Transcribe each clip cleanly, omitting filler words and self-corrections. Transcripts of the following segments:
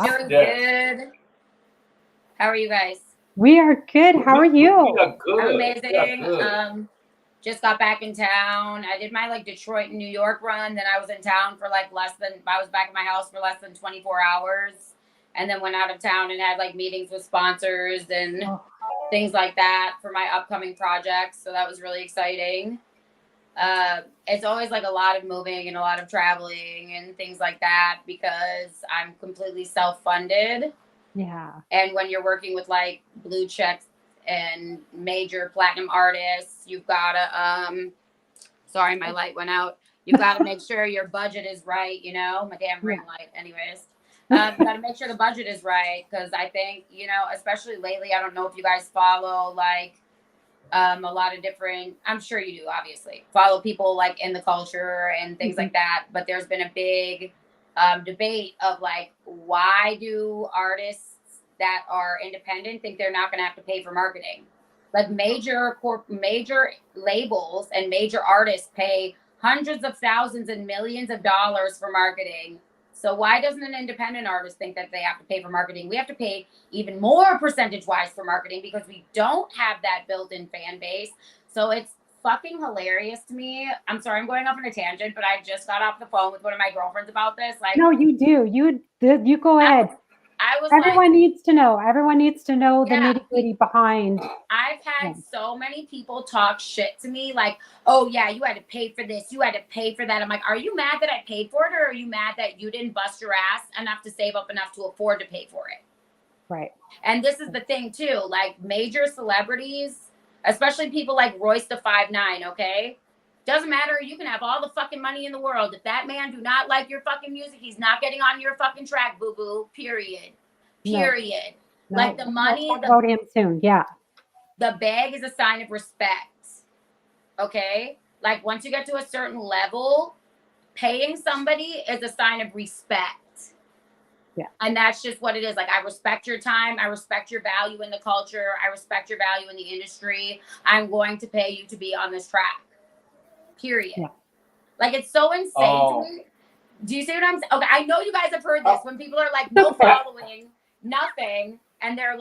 Doing good. How are you guys? We are good. How are you? We are good. I'm amazing. We are good. Just got back in town. I did my Detroit and New York run. Then I was in town for I was back at my house for less than 24 hours. And then went out of town and had meetings with sponsors and things like that for my upcoming projects. So that was really exciting. It's always a lot of moving and a lot of traveling and things like that because I'm completely self-funded. Yeah. And when you're working with blue checks and major platinum artists, you've got to, sorry, my light went out. You've got to make sure your budget is right, my damn ring light. Anyways, you got to make sure the budget is right. Cause I think, especially lately, I don't know if you guys follow a lot of different, I'm sure you do, obviously follow people in the culture and things like that. But there's been a big debate of why do artists that are independent think they're not going to have to pay for marketing? Major labels and major artists pay hundreds of thousands and millions of dollars for marketing. So why doesn't an independent artist think that they have to pay for marketing? We have to pay even more percentage-wise for marketing because we don't have that built-in fan base. So it's fucking hilarious to me. I'm sorry, I'm going off on a tangent, but I just got off the phone with one of my girlfriends about this. No, you do. You go ahead. Everyone needs to know. Everyone needs to know the nitty-gritty behind. I've had so many people talk shit to me oh yeah, you had to pay for this, you had to pay for that. I'm like, are you mad that I paid for it, or are you mad that you didn't bust your ass enough to save up enough to afford to pay for it? Right. And this is the thing too, major celebrities, especially people like Royce the 5'9", okay? Doesn't matter, you can have all the fucking money in the world. If that man do not like your fucking music, he's not getting on your fucking track, boo-boo, period. Period. No. The money. We'll talk about him soon, yeah. The bag is a sign of respect, okay? Once you get to a certain level, paying somebody is a sign of respect. Yeah. And that's just what it is. I respect your time. I respect your value in the culture. I respect your value in the industry. I'm going to pay you to be on this track. Period. Yeah. It's so insane to me. Do you see what I'm saying? Okay, I know you guys have heard this when people are no following, nothing, and they're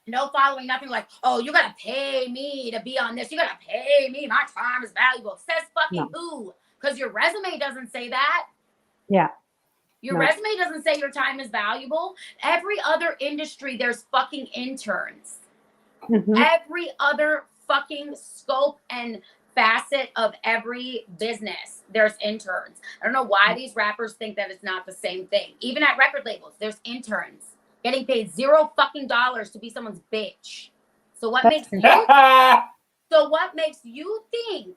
no following, nothing, oh, you gotta pay me to be on this. You gotta pay me. My time is valuable. Says fucking who? Because your resume doesn't say that. Yeah. Your resume doesn't say your time is valuable. Every other industry, there's fucking interns. Every other fucking scope and facet of every business, there's interns. I don't know why these rappers think that it's not the same thing. Even at record labels, there's interns getting paid $0 fucking to be someone's bitch. So what makes you think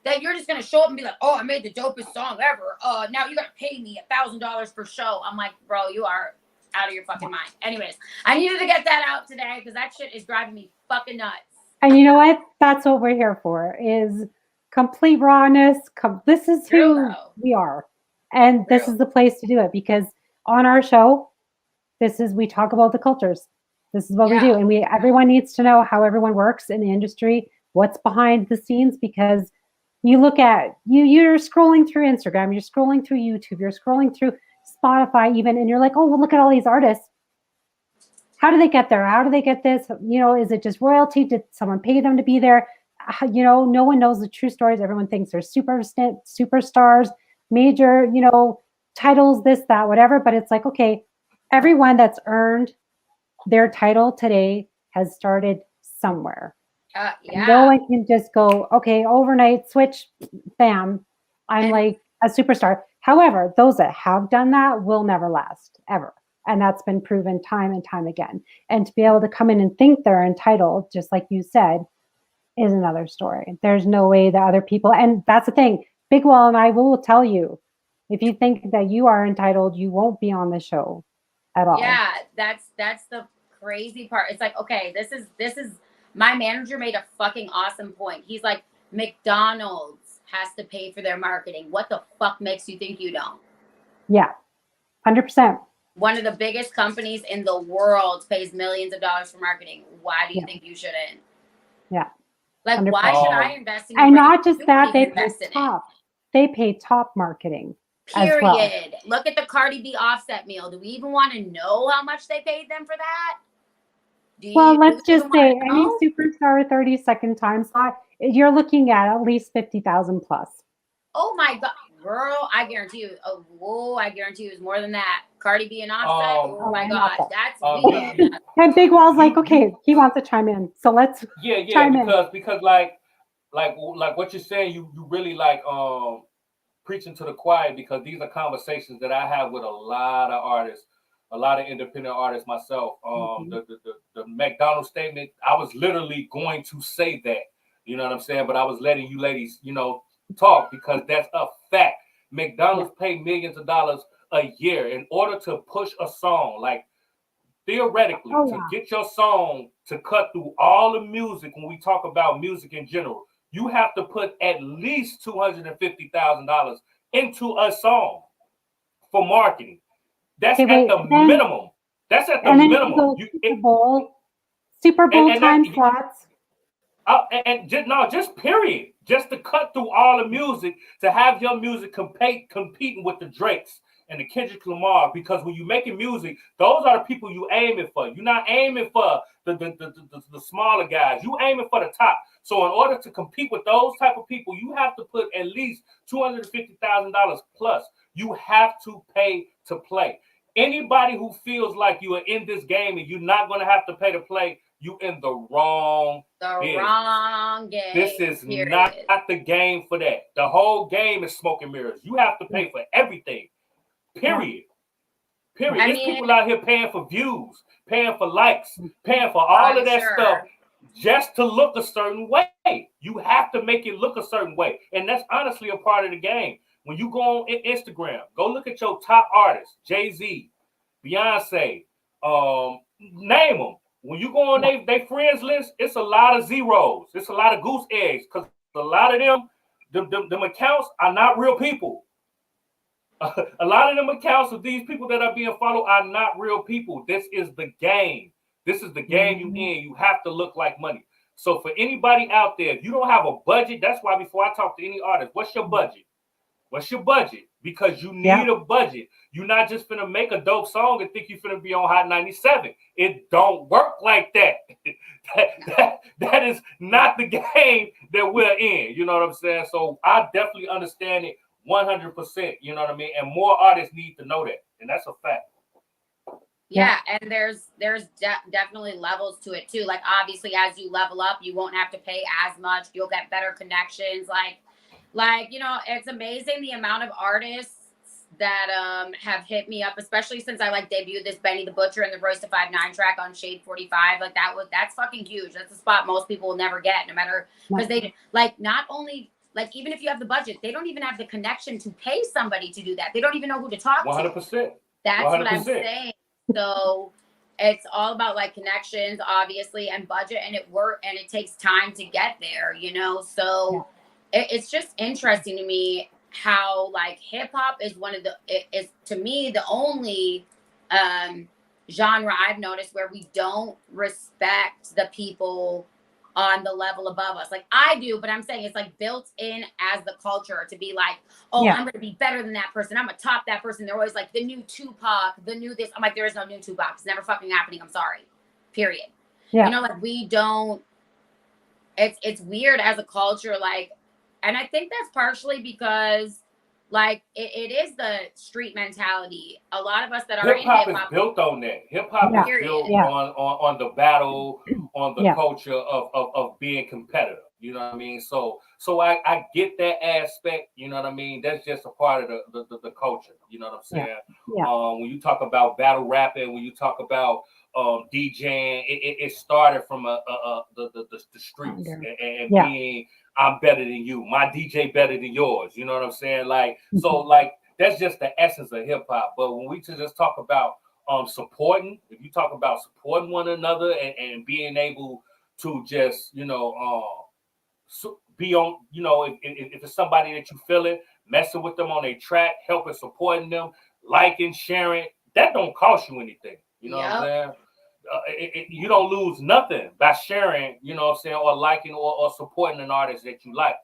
that you're just gonna show up and be like, oh, I made the dopest song ever. Now you gotta pay me $1,000 per show. I'm like, bro, you are out of your fucking mind. Anyways, I needed to get that out today because that shit is driving me fucking nuts. And you know what? That's what we're here for, is complete rawness. This is who we are. And this is the place to do it, because on our show, we talk about the cultures. This is what we do. And everyone needs to know how everyone works in the industry, what's behind the scenes, because you look at, you're scrolling through Instagram, you're scrolling through YouTube, you're scrolling through Spotify even, and you're like, oh, well, look at all these artists. How do they get there? How do they get this? Is it just royalty? Did someone pay them to be there? No one knows the true stories. Everyone thinks they're superstars, major, titles, this, that, whatever. But it's okay, everyone that's earned their title today has started somewhere. No one can just go, okay, overnight switch, bam, I'm a superstar. However, those that have done that will never last, ever. And that's been proven time and time again. And to be able to come in and think they're entitled, just like you said, is another story. There's no way that other people, and that's the thing, Big Wall and I will tell you, if you think that you are entitled, you won't be on the show at all. Yeah, that's the crazy part. It's okay, this is my manager made a fucking awesome point. He's like, McDonald's has to pay for their marketing. What the fuck makes you think you don't? Yeah, 100%. One of the biggest companies in the world pays millions of dollars for marketing. Why do you think you shouldn't? Yeah. 100%. Why should I invest in you? And not just that, they pay top. They pay top marketing. as well. Period. Look at the Cardi B Offset meal. Do we even want to know how much they paid them for that? Well, Do let's we just even say want to any know? superstar 30-second time slot, you're looking at least 50,000 plus. Oh my God, girl, I guarantee you. Oh, whoa, I guarantee you it's more than that. Cardi B and Offset. Oh my God, that's weird. And Big Wall's like, okay, he wants to chime in, so let's chime in. Because like what you're saying, you really like preaching to the choir, because these are conversations that I have with a lot of artists, a lot of independent artists myself. The McDonald's statement, I was literally going to say that, you know what I'm saying, but I was letting you ladies, talk, because that's a fact. McDonald's pay millions of dollars a year in order to push a song. Like, theoretically, to get your song to cut through all the music, when we talk about music in general, you have to put at least $250,000 into a song for marketing. That's at the minimum. That's at the minimum. Super Bowl time slots. Just period. Just to cut through all the music, to have your music competing with the Drakes and the Kendrick Lamar, because when you're making music, those are the people you aiming for. You're not aiming for the smaller guys. You aiming for the top. So in order to compete with those type of people, you have to put at least $250,000 plus. You have to pay to play. Anybody who feels like you are in this game and you're not going to have to pay to play, you in the wrong game. This is not the game for that. The whole game is smoke and mirrors. You have to pay for everything. Period. There's people out here paying for views, paying for likes, paying for all of that stuff just to look a certain way. You have to make it look a certain way. And that's honestly a part of the game. When you go on Instagram, go look at your top artists, Jay-Z, Beyonce, name them. When you go on their friends list, it's a lot of zeros. It's a lot of goose eggs, because a lot of them accounts are not real people. A lot of them accounts of these people that are being followed are not real people. This is the game. This is the game you in. You have to look like money. So for anybody out there, if you don't have a budget, that's why before I talk to any artist, what's your budget? What's your budget? Because you need a budget. You're not just finna make a dope song and think you're finna be on Hot 97. It don't work like that. that is not the game that we're in. You know what I'm saying? So I definitely understand it 100%. You know what I mean? And more artists need to know that. And that's a fact. Yeah, and there's definitely levels to it too. Like, obviously, as you level up, you won't have to pay as much. You'll get better connections. Like it's amazing the amount of artists that have hit me up, especially since I debuted this Benny the Butcher and the Royce da 5'9" track on Shade 45. That's fucking huge. That's a spot most people will never get, no matter, because they not only even if you have the budget, they don't even have the connection to pay somebody to do that. They don't even know who to talk to. 100%. That's 100%. What I'm saying. So it's all about connections, obviously, and budget, and it takes time to get there, so it's just interesting to me how hip hop is is to me the only genre I've noticed where we don't respect the people on the level above us. I do, but I'm saying it's built in as the culture to be I'm going to be better than that person. I'm going to top that person. They're always the new Tupac, the new this. I'm there is no new Tupac. It's never fucking happening. I'm sorry. Period. Yeah. We don't, it's weird as a culture. And I think that's partially because it is the street mentality. A lot of us that are hip-hop is built on that. Hip-hop is built on the battle, on the culture of being competitive. You know what I mean? So I get that aspect. You know what I mean? That's just a part of the culture. You know what I'm saying? When you talk about battle rapping, when you talk about DJing, it started from the streets and being, I'm better than you. My DJ better than yours. You know what I'm saying? That's just the essence of hip hop. But when we just talk about supporting, if you talk about supporting one another and being able to just, be on, if it's somebody that you feeling, messing with them on a track, helping, supporting them, liking, sharing, that don't cost you anything. You know what I'm saying? You don't lose nothing by sharing, you know what I'm saying, or liking or supporting an artist that you like.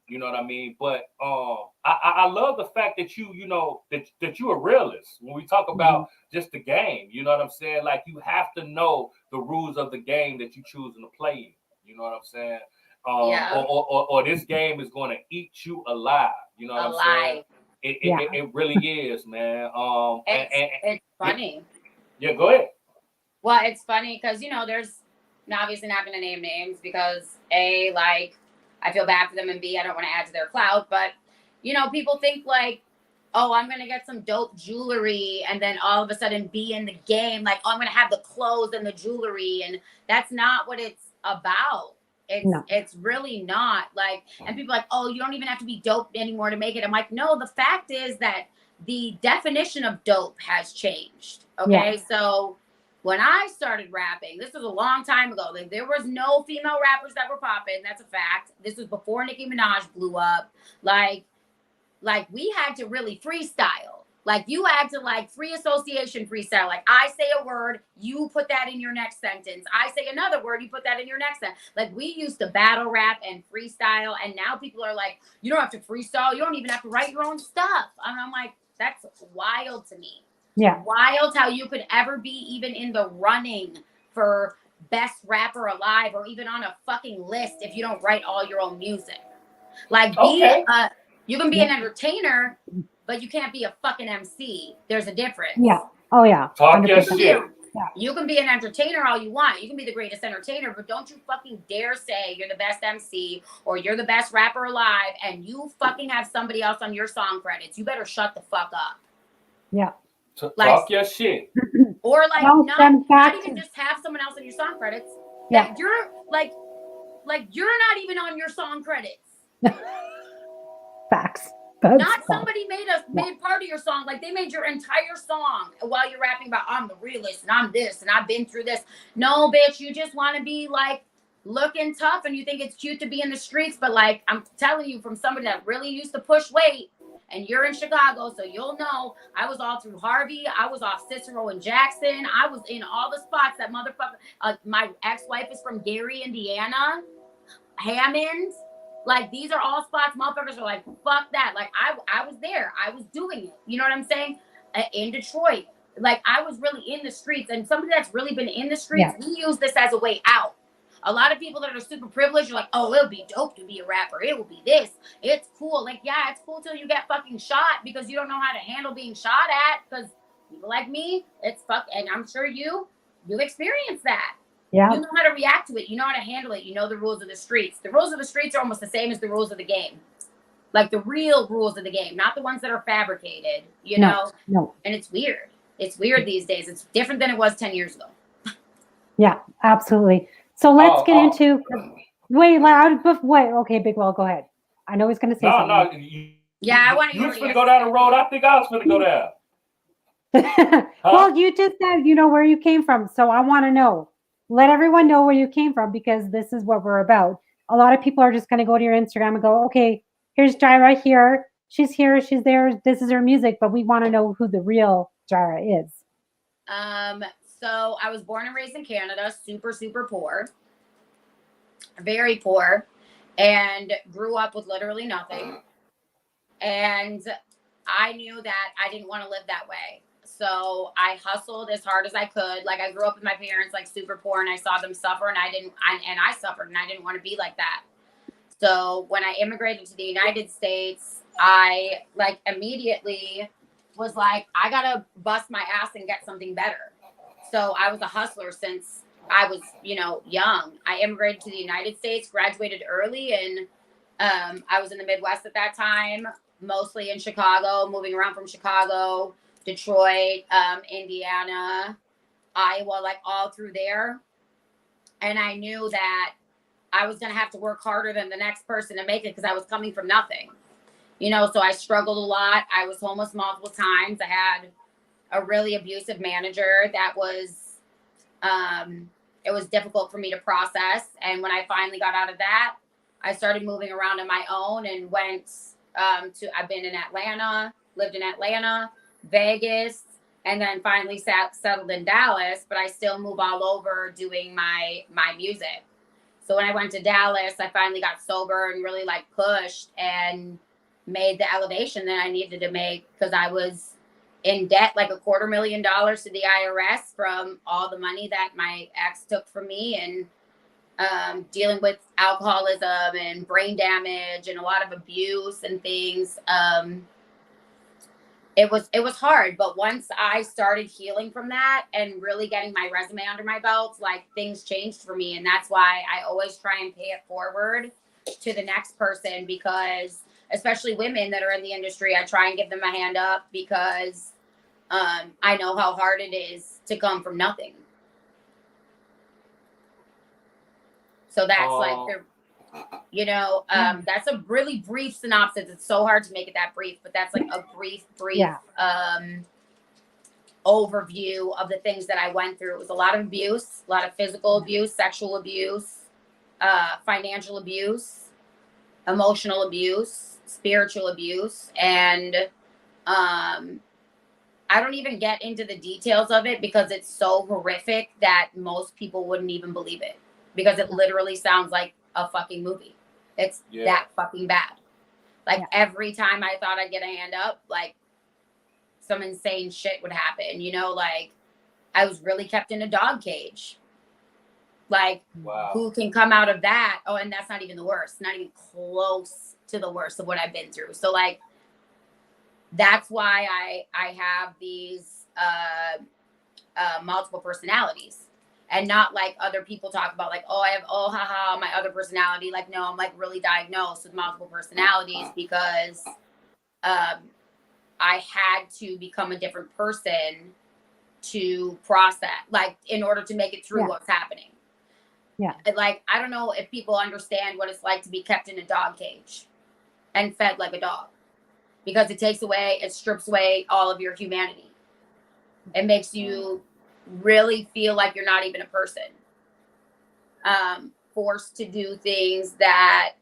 You know what I mean? But I love the fact that you know that you're a realist when we talk about just the game. You know what I'm saying? Like you have to know the rules of the game that you choosing to play in. You know what I'm saying? Or this game is going to eat you alive. You know what I'm saying? It really is, man. It's funny. Yeah, go ahead. Well, it's funny because there's obviously not going to name names because A, like, I feel bad for them, and B, I don't want to add to their clout. But people think like, oh, I'm going to get some dope jewelry and then all of a sudden be in the game. Like, oh, I'm going to have the clothes and the jewelry, and that's not what it's about. It's really not. Like, and people are like, oh, you don't even have to be dope anymore to make it. I'm like, no, the fact is that the definition of dope has changed. Okay, so when I started rapping, this was a long time ago. Like, there was no female rappers that were popping. That's a fact. This was before Nicki Minaj blew up. Like we had to really freestyle. Like, you had to free association freestyle. Like, I say a word, you put that in your next sentence. I say another word, you put that in your next sentence. Like, we used to battle rap and freestyle, and now people are like, you don't have to freestyle. You don't even have to write your own stuff. And I'm like, that's wild to me. Yeah. Wild how you could ever be even in the running for best rapper alive or even on a fucking list if you don't write all your own music. Like, you can be an entertainer, but you can't be a fucking MC. There's a difference. Yeah. Oh, yeah. Talk your shit. You can be an entertainer all you want. You can be the greatest entertainer, but don't you fucking dare say you're the best MC or you're the best rapper alive and you fucking have somebody else on your song credits. You better shut the fuck up. Yeah. Talk your shit. Or not even just have someone else on your song credits. Yeah. You're like you're not even on your song credits. Facts. Not somebody made part of your song. Like, they made your entire song while you're rapping about I'm the realist and I'm this and I've been through this. No, bitch, you just want to be like looking tough and you think it's cute to be in the streets. But like, I'm telling you from somebody that really used to push weight, and you're in Chicago, so you'll know I was all through Harvey. I was off Cicero and Jackson. I was in all the spots that motherfucker. My ex-wife is from Gary, Indiana, Hammond. Like, these are all spots motherfuckers are like, fuck that. Like, I was there. I was doing it. You know what I'm saying? In Detroit. Like, I was really in the streets. And somebody that's really been in the streets, we use this as a way out. A lot of people that are super privileged are like, oh, it'll be dope to be a rapper. It will be this. It's cool. Like, yeah, it's cool till you get fucking shot because you don't know how to handle being shot at. Because people like me, it's fuck. And I'm sure you experienced that. Yeah. You know how to react to it. You know how to handle it. You know the rules of the streets. The rules of the streets are almost the same as the rules of the game. Like, the real rules of the game, not the ones that are fabricated, you know? No. And it's weird. It's weird these days. It's different than it was 10 years ago. Yeah, absolutely. So let's get into. Wait. Okay, Big Well, go ahead. I know he's going to say something. No. I want to. You was going to go down the road. I think I was going to go down. Well, you just said you know where you came from, so I want to know. Let everyone know where you came from because this is what we're about. A lot of people are just going to go to your Instagram and go, okay, here's Jaira here. She's here. She's there. This is her music, but we want to know who the real Jaira is. So I was born and raised in Canada, super, super poor, very poor, and grew up with literally nothing. And I knew that I didn't want to live that way. So I hustled as hard as I could. Like, I grew up with my parents, like, super poor, and I saw them suffer, and I suffered, and I didn't want to be like that. So when I immigrated to the United States, I immediately was like, I gotta bust my ass and get something better. So I was a hustler since I was, young. I immigrated to the United States, graduated early, and I was in the Midwest at that time, mostly in Chicago, moving around from Chicago, Detroit, Indiana, Iowa, like all through there. And I knew that I was going to have to work harder than the next person to make it because I was coming from nothing. So I struggled a lot. I was homeless multiple times. I had a really abusive manager that was, it was difficult for me to process. And when I finally got out of that, I started moving around on my own and went I've been in Atlanta, lived in Atlanta, Vegas, and then finally settled in Dallas, but I still move all over doing my music. So when I went to Dallas, I finally got sober and really like pushed and made the elevation that I needed to make, because I was in debt like $250,000 to the IRS from all the money that my ex took from me, and dealing with alcoholism and brain damage and a lot of abuse and things. It was hard, but once I started healing from that and really getting my resume under my belt, like things changed for me. And that's why I always try and pay it forward to the next person, because especially women that are in the industry, I try and give them a hand up, because I know how hard it is to come from nothing. So that's that's a really brief synopsis. It's so hard to make it that brief, but that's like a brief overview of the things that I went through. It was a lot of abuse, a lot of physical abuse, sexual abuse, financial abuse, emotional abuse, spiritual abuse. And I don't even get into the details of it because it's so horrific that most people wouldn't even believe it, because it literally sounds like a fucking movie. It's that fucking bad. Like every time I thought I'd get a hand up, like some insane shit would happen, like I was really kept in a dog cage. Like, who can come out of that? Oh, and that's not even the worst, not even close to the worst of what I've been through. So like, that's why I have these multiple personalities, and not like other people talk about, like, oh, I have, oh, haha, my other personality. Like, no, I'm like really diagnosed with multiple personalities, because I had to become a different person to process, like, in order to make it through what's happening. Yeah. Like, I don't know if people understand what it's like to be kept in a dog cage and fed like a dog, because it strips away all of your humanity. It makes you really feel like you're not even a person. Forced to do things that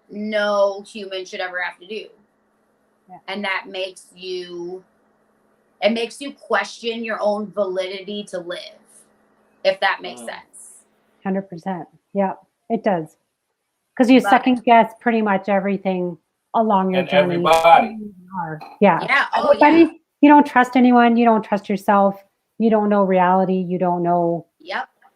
no human should ever have to do. Yeah. And that makes you question your own validity to live, if that makes sense. 100%. Yeah, it does. Because you second guess pretty much everything along your journey. Everybody. Yeah. Yeah. Oh, everybody, yeah. You don't trust anyone. You don't trust yourself. You don't know reality. You don't know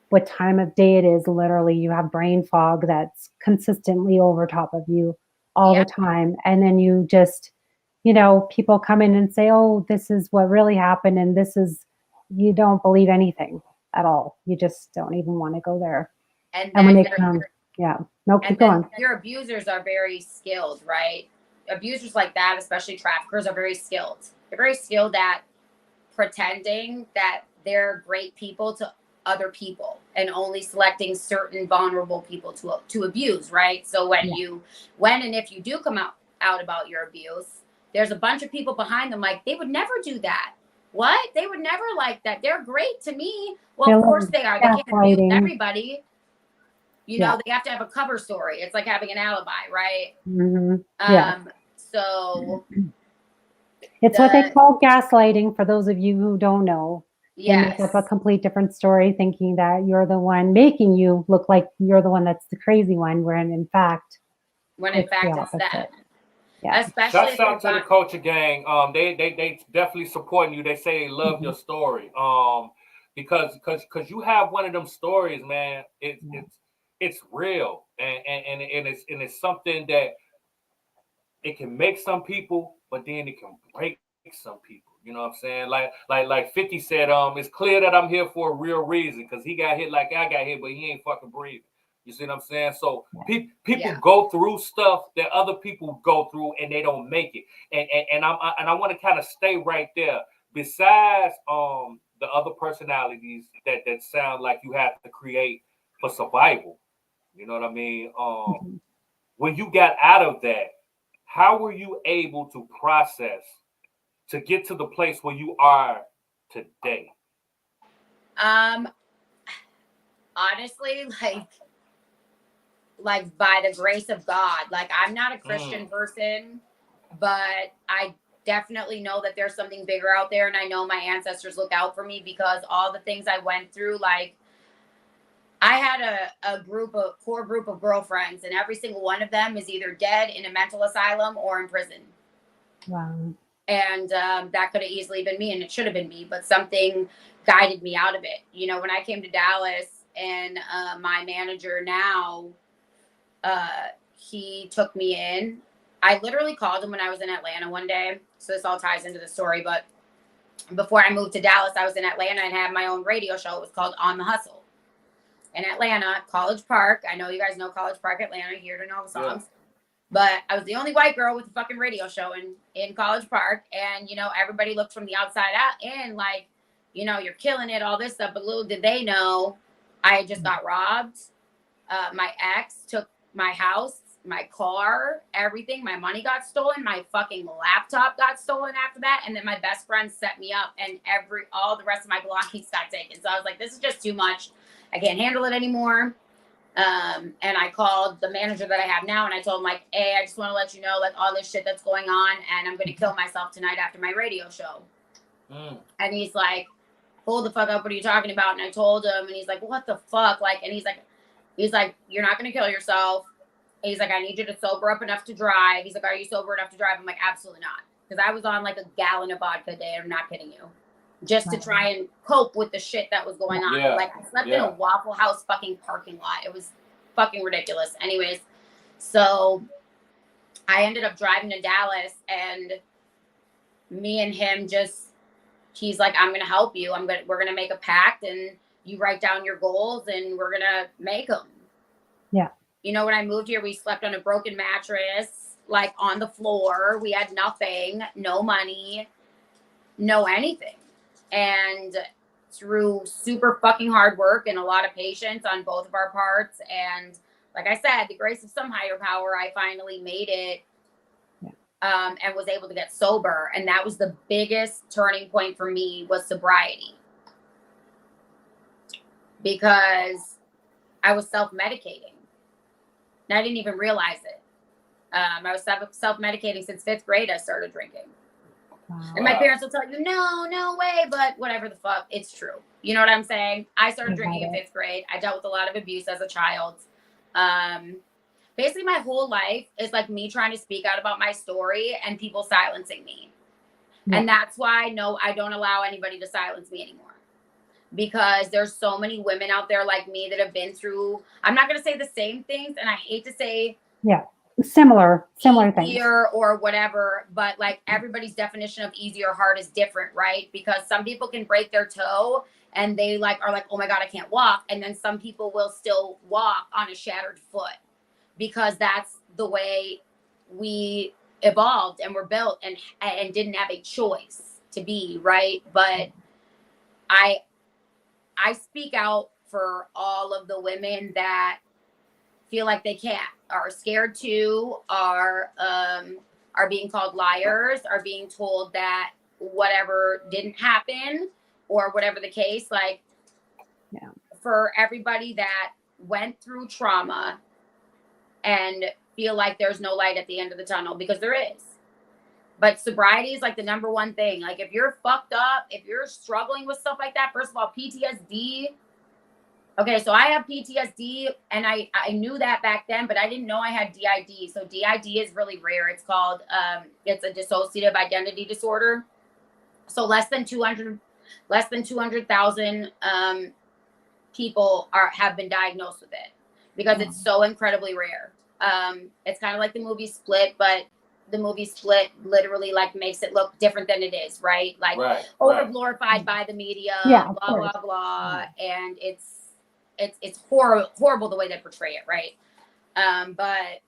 what time of day it is. Literally, you have brain fog that's consistently over top of you all the time. And then you just, people come in and say, oh, this is what really happened. And you don't believe anything at all. You just don't even want to go there. And when they come, keep going. Your abusers are very skilled, right? Abusers like that, especially traffickers, are very skilled. They're very skilled at pretending that they're great people to other people and only selecting certain vulnerable people to abuse, right? So when and if you do come out about your abuse, there's a bunch of people behind them, like, they would never do that. What? They would never like that. They're great to me. Well, of course they are. They can't abuse everybody. They have to have a cover story. It's like having an alibi, right? Mm-hmm. So it's what they call gaslighting, for those of you who don't know. They make up a complete different story, thinking that you're the one making you look like you're the one that's the crazy one, when in fact it's that. Yeah. Especially shouts out to the Culture Gang. They definitely supporting you. They say they love your story. Because you have one of them stories, man. It's real, and it's something that it can make some people, but then it can break some people. You know what I'm saying? Like 50 said, it's clear that I'm here for a real reason, because he got hit like I got hit, but he ain't fucking breathing. You see what I'm saying? So people go through stuff that other people go through, and they don't make it. And I want to kind of stay right there. Besides the other personalities that sound like you have to create for survival. You know what I mean? When you got out of that, how were you able to process to get to the place where you are today? Honestly, like by the grace of God. Like, I'm not a Christian person, but I definitely know that there's something bigger out there, and I know my ancestors look out for me, because all the things I went through, like, I had a core group of girlfriends, and every single one of them is either dead in a mental asylum or in prison. Wow. And that could have easily been me, and it should have been me, but something guided me out of it. You know, when I came to Dallas, and my manager now, he took me in. I literally called him when I was in Atlanta one day. So this all ties into the story. But before I moved to Dallas, I was in Atlanta and had my own radio show. It was called On the Hustle. In Atlanta, College Park. I know you guys know College Park, Atlanta. Here to know the songs. Yeah. But I was the only white girl with a fucking radio show in College Park. And, you know, everybody looked from the outside out in like, you know, you're killing it, all this stuff. But little did they know, I had just got robbed. My ex took my house, my car, everything. My money got stolen. My fucking laptop got stolen after that. And then my best friend set me up, and all the rest of my belongings got taken. So I was like, this is just too much. I can't handle it anymore. And I called the manager that I have now, and I told him, like, hey, I just want to let you know, like, all this shit that's going on, and I'm going to kill myself tonight after my radio show. And he's like, hold the fuck up. What are you talking about? And I told him, and he's like, what the fuck? Like, and he's like, you're not going to kill yourself. And he's like, I need you to sober up enough to drive. He's like, are you sober enough to drive? I'm like, absolutely not. Because I was on like a gallon of vodka a day. I'm not kidding you. Just to try and cope with the shit that was going on. Yeah. Like, I slept in a Waffle House fucking parking lot. It was fucking ridiculous. Anyways, so I ended up driving to Dallas, and me and him he's like, I'm going to help you. We're going to make a pact, and you write down your goals, and we're going to make them. Yeah. You know, when I moved here, we slept on a broken mattress, like on the floor. We had nothing, no money, no anything. And through super fucking hard work and a lot of patience on both of our parts, and like I said, the grace of some higher power, I finally made it. And was able to get sober. And that was the biggest turning point for me, was sobriety. Because I was self-medicating. And I didn't even realize it. I was self-medicating since 5th grade. I started drinking. Wow. And my parents will tell you, no way, but whatever the fuck, it's true. You know what I'm saying? I started drinking in 5th grade. I dealt with a lot of abuse as a child. Basically, my whole life is like me trying to speak out about my story and people silencing me. Yeah. And that's why, no, I don't allow anybody to silence me anymore. Because there's so many women out there like me that have been through, I'm not going to say the same things, and I hate to say similar things or whatever, but like everybody's definition of easy or hard is different, right? Because some people can break their toe and they are like, oh my God, I can't walk. And then some people will still walk on a shattered foot, because that's the way we evolved and were built, and didn't have a choice to be, right? But I speak out for all of the women that feel like they can't, are scared to, are being called liars, are being told that whatever didn't happen, or whatever the case. Like, for everybody that went through trauma and feel like there's no light at the end of the tunnel, because there is. But sobriety is like the number one thing. Like, if you're fucked up, if you're struggling with stuff like that, first of all, PTSD. Okay, so I have PTSD, and I knew that back then, but I didn't know I had DID. So DID is really rare. It's called, it's a dissociative identity disorder. So less than 200,000 people have been diagnosed with it, because it's so incredibly rare. It's kind of like the movie Split, but the movie Split literally like makes it look different than it is, right? Like over glorified by the media, blah, blah, blah. And it's horrible the way they portray it, right? But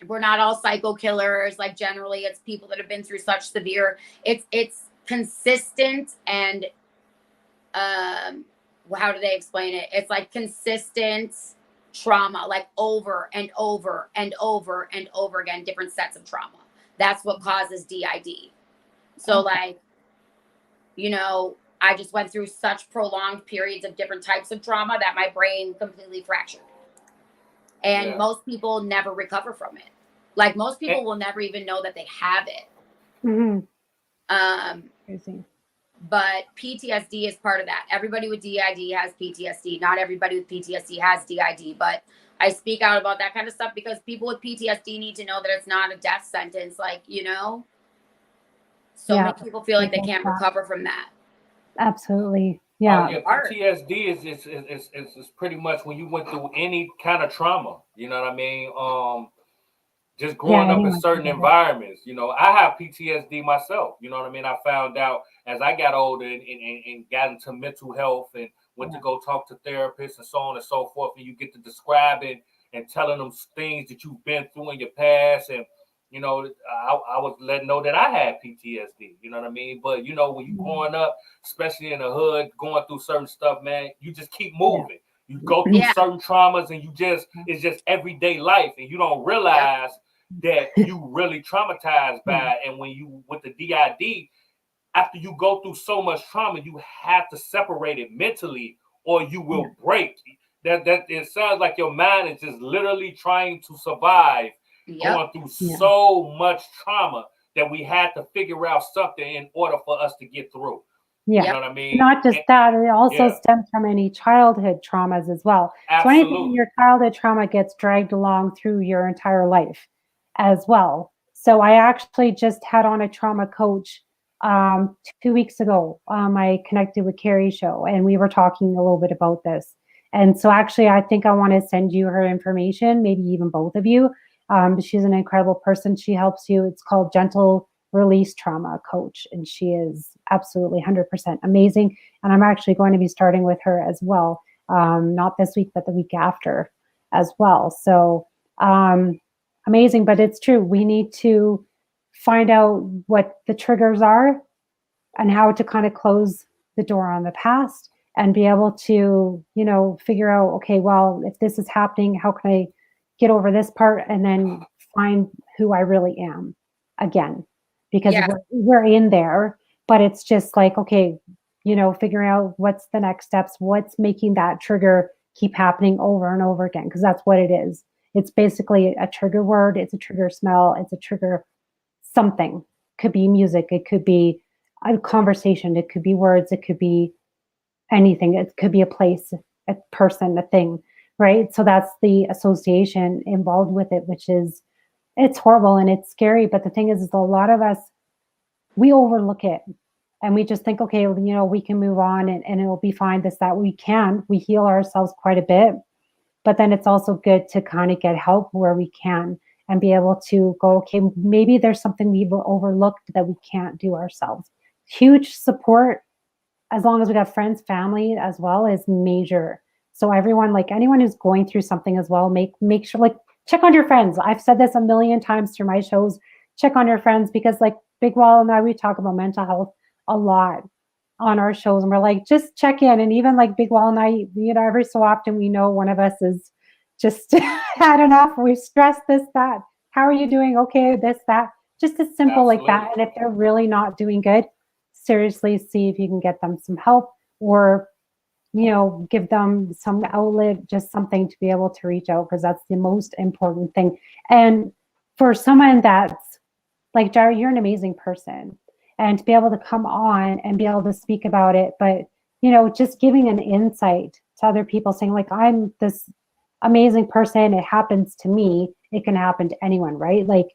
we're not all psycho killers. Like, generally it's people that have been through such severe, it's consistent, and how do they explain it? It's like consistent trauma, like over and over and over and over again, different sets of trauma. That's what causes DID. So like, you know, I just went through such prolonged periods of different types of trauma that my brain completely fractured. And most people never recover from it. Like, most people will never even know that they have it. Crazy. but PTSD is part of that. Everybody with DID has PTSD. Not everybody with PTSD has DID, but I speak out about that kind of stuff because people with PTSD need to know that it's not a death sentence. Like, you know, so many people feel like they can't recover from that. Absolutely. Yeah. PTSD is pretty much when you went through any kind of trauma. You know what I mean? Just growing up in certain environments. You know, I have PTSD myself. You know what I mean? I found out as I got older and got into mental health and went to go talk to therapists and so on and so forth. And you get to describing and telling them things that you've been through in your past. And, you know, I was letting know that I had PTSD. You know what I mean? But, you know, when you're growing up, especially in the hood, going through certain stuff, man, you just keep moving. You go through certain traumas and it's just everyday life. And you don't realize that you really traumatized by it. And when you, with the DID, after you go through so much trauma, you have to separate it mentally or you will break. That it sounds like your mind is just literally trying to survive going through so much trauma that we had to figure out something in order for us to get through. Yeah. You know what I mean? Not just that, it also stems from any childhood traumas as well. Absolutely. So anything in your childhood trauma gets dragged along through your entire life as well. So I actually just had on a trauma coach 2 weeks ago. I connected with Carrie's show and we were talking a little bit about this. And so actually, I think I want to send you her information, maybe even both of you. She's an incredible person. She helps you. It's called Gentle Release Trauma Coach. And she is absolutely 100% amazing. And I'm actually going to be starting with her as well. Not this week, but the week after as well. So amazing, but it's true. We need to find out what the triggers are and how to kind of close the door on the past and be able to, you know, figure out, okay, well, if this is happening, how can I get over this part and then find who I really am again? Because we're in there, but it's just like, okay, you know, figuring out what's the next steps, what's making that trigger keep happening over and over again, because that's what it is. It's basically a trigger word. It's a trigger smell. It's a trigger something. Could be music. It could be a conversation. It could be words. It could be anything. It could be a place, a person, a thing, right? So that's the association involved with it, which is, it's horrible and it's scary. But the thing is a lot of us, we overlook it and we just think, okay, you know, we can move on and it'll be fine. This, that we heal ourselves quite a bit. But then it's also good to kind of get help where we can and be able to go, okay, maybe there's something we've overlooked that we can't do ourselves. Huge support, as long as we have friends, family as well, is major. So everyone, like anyone who's going through something as well, make sure, like, check on your friends. I've said this a million times through my shows. Check on your friends, because like Big Wall and I, we talk about mental health a lot on our shows, and we're like, just check in. And even like Big Wall and I, you know, every so often we know one of us is just had enough. We've stressed this, that. How are you doing? Okay, this, that. Just as simple like that. And if they're really not doing good, seriously see if you can get them some help, or, you know, give them some outlet, just something to be able to reach out, because that's the most important thing. And for someone that's like, Jari, you're an amazing person, and to be able to come on and be able to speak about it, but, you know, just giving an insight to other people, saying like, I'm this amazing person, it happens to me, it can happen to anyone, right? Like,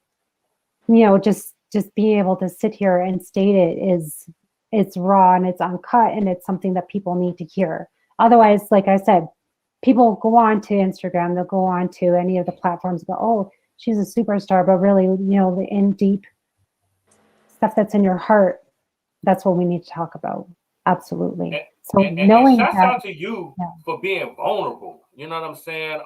you know, just being able to sit here and state it is, it's raw and it's uncut, and it's something that people need to hear. Otherwise, like I said, people go on to Instagram, they'll go on to any of the platforms, go, oh, she's a superstar, but really, you know, the in deep stuff that's in your heart, that's what we need to talk about. Absolutely. And knowing shouts out to you for being vulnerable. You know what I'm saying?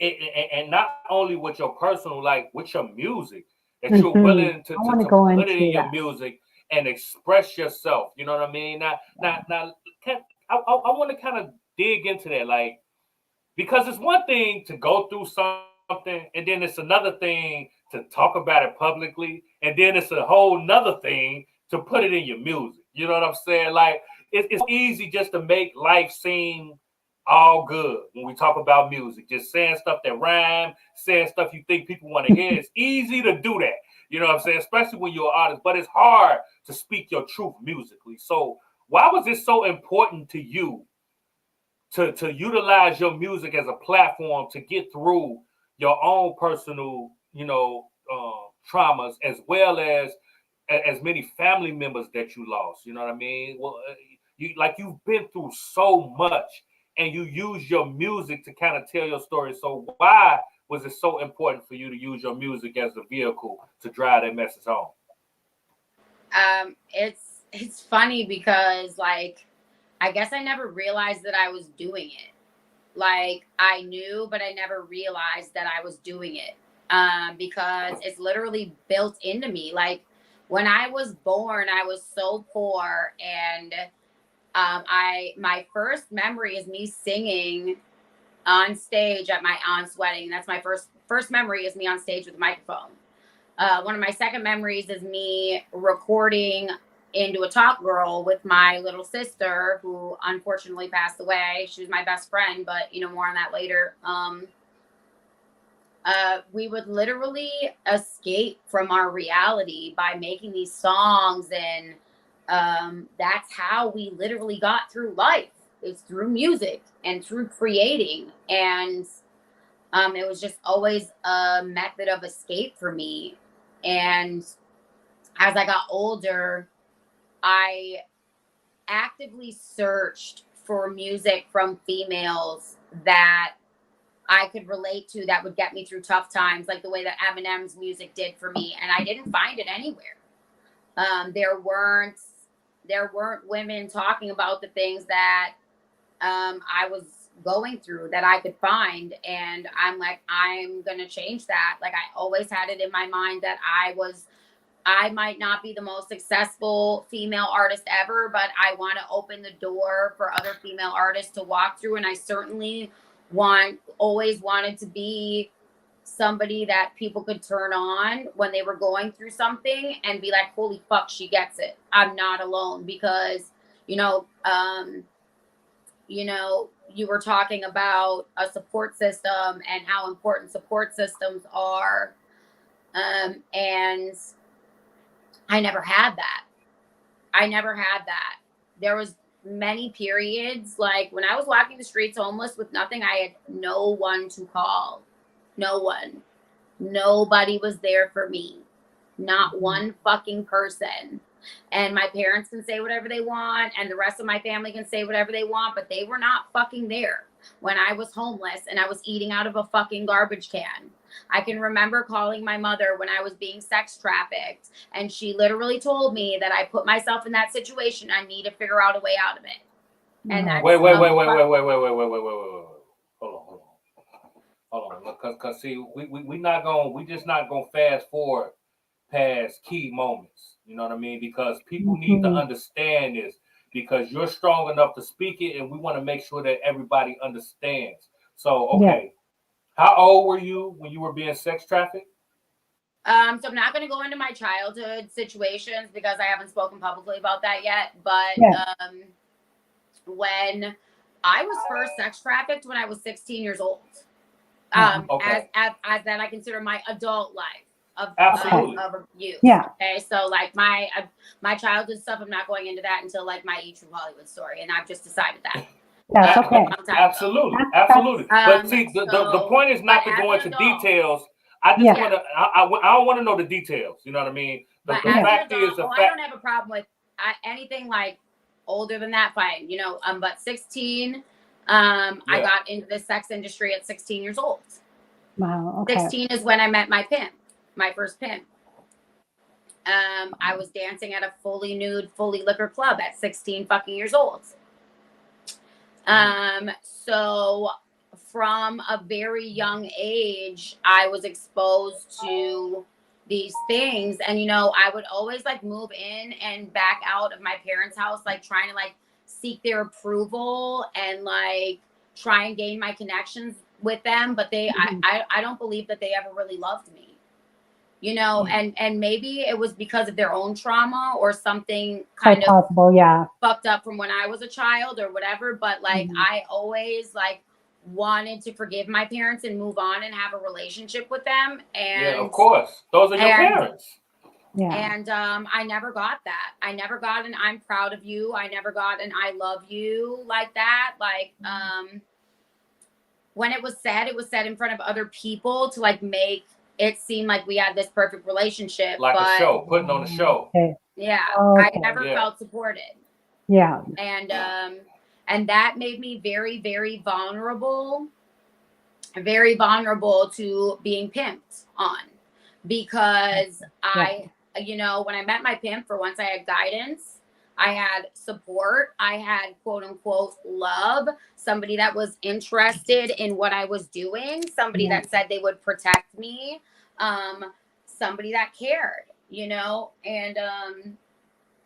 And not only with your personal life, with your music, that you're willing to put it in your music and express yourself. You know what I mean? Now, I want to kind of dig into that, like, because it's one thing to go through something, and then it's another thing to talk about it publicly, and then it's a whole nother thing to put it in your music. You know what I'm saying? Like, it's easy just to make life seem all good when we talk about music. Just saying stuff that rhyme, saying stuff you think people want to hear. It's easy to do that. You know what I'm saying? Especially when you're an artist, but it's hard to speak your truth musically. So why was it so important to you to utilize your music as a platform to get through your own personal, traumas, as well as many family members that you lost? You know what I mean? Well, you've been through so much, and you use your music to kind of tell your story. So why was it so important for you to use your music as a vehicle to drive that message home? It's funny because like I guess I never realized that I was doing it. Like I knew, but I never realized that I was doing it. Because it's literally built into me. Like when I was born, I was so poor, and my first memory is me singing on stage at my aunt's wedding. That's my first memory, is me on stage with a microphone. One of my second memories is me recording into a Talk Girl with my little sister, who unfortunately passed away. She was my best friend, but more on that later. We would literally escape from our reality by making these songs, and that's how we literally got through life. It's through music and through creating, and it was just always a method of escape for me. And as I got older, I actively searched for music from females that I could relate to, that would get me through tough times, like the way that Eminem's music did for me. And I didn't find it anywhere. There weren't women talking about the things that I was going through that I could find. And I'm like, I'm going to change that. Like I always had it in my mind that I might not be the most successful female artist ever, but I want to open the door for other female artists to walk through. And I certainly always wanted to be somebody that people could turn on when they were going through something and be like, holy fuck, she gets it. I'm not alone. Because, you were talking about a support system and how important support systems are. And I never had that. There was many periods, like when I was walking the streets homeless with nothing, I had no one to call. No one. Nobody was there for me. Not one fucking person. And my parents can say whatever they want, and the rest of my family can say whatever they want, but they were not fucking there when I was homeless and I was eating out of a fucking garbage can. I can remember calling my mother when I was being sex trafficked, and she literally told me that I put myself in that situation. I need to figure out a way out of it. And that's wait. Hold on. Because see, we just not gonna fast forward past key moments. You know what I mean? Because people need to understand this, because you're strong enough to speak it, and we want to make sure that everybody understands. So, okay. How old were you when you were being sex trafficked? So I'm not going to go into my childhood situations because I haven't spoken publicly about that yet. But when I was first sex trafficked when I was 16 years old, as that I consider my adult life of youth. Yeah. Okay. So like my childhood stuff, I'm not going into that until like my True Hollywood story, and I've just decided that. That's okay. Absolutely. But see, the point is not to go into details. I just want to. I don't want to know the details. You know what I mean? The fact is, I don't have a problem with anything like older than that. Fine. But 16. I got into the sex industry at 16 years old. Wow. Okay. 16 is when I met my first pimp. I was dancing at a fully nude, fully liquor club at 16 fucking years old. So from a very young age, I was exposed to these things. And, I would always like move in and back out of my parents' house, like trying to like seek their approval and like try and gain my connections with them. But I don't believe that they ever really loved me. And maybe it was because of their own trauma or something kind of possible, fucked up from when I was a child or whatever. But like, I always like wanted to forgive my parents and move on and have a relationship with them. And yeah, of course, those are your parents. Yeah. And I never got that. I never got an "I'm proud of you." I never got an "I love you" like that. Like when it was said in front of other people to like make it seem like we had this perfect relationship, like but a show, putting on a show. Okay. yeah, Okay. I never felt supported. Yeah. And that made me very, very vulnerable to being pimped on, because when I met my pimp, for once I had guidance, I had support, I had quote unquote love, somebody that was interested in what I was doing, somebody that said they would protect me, somebody that cared,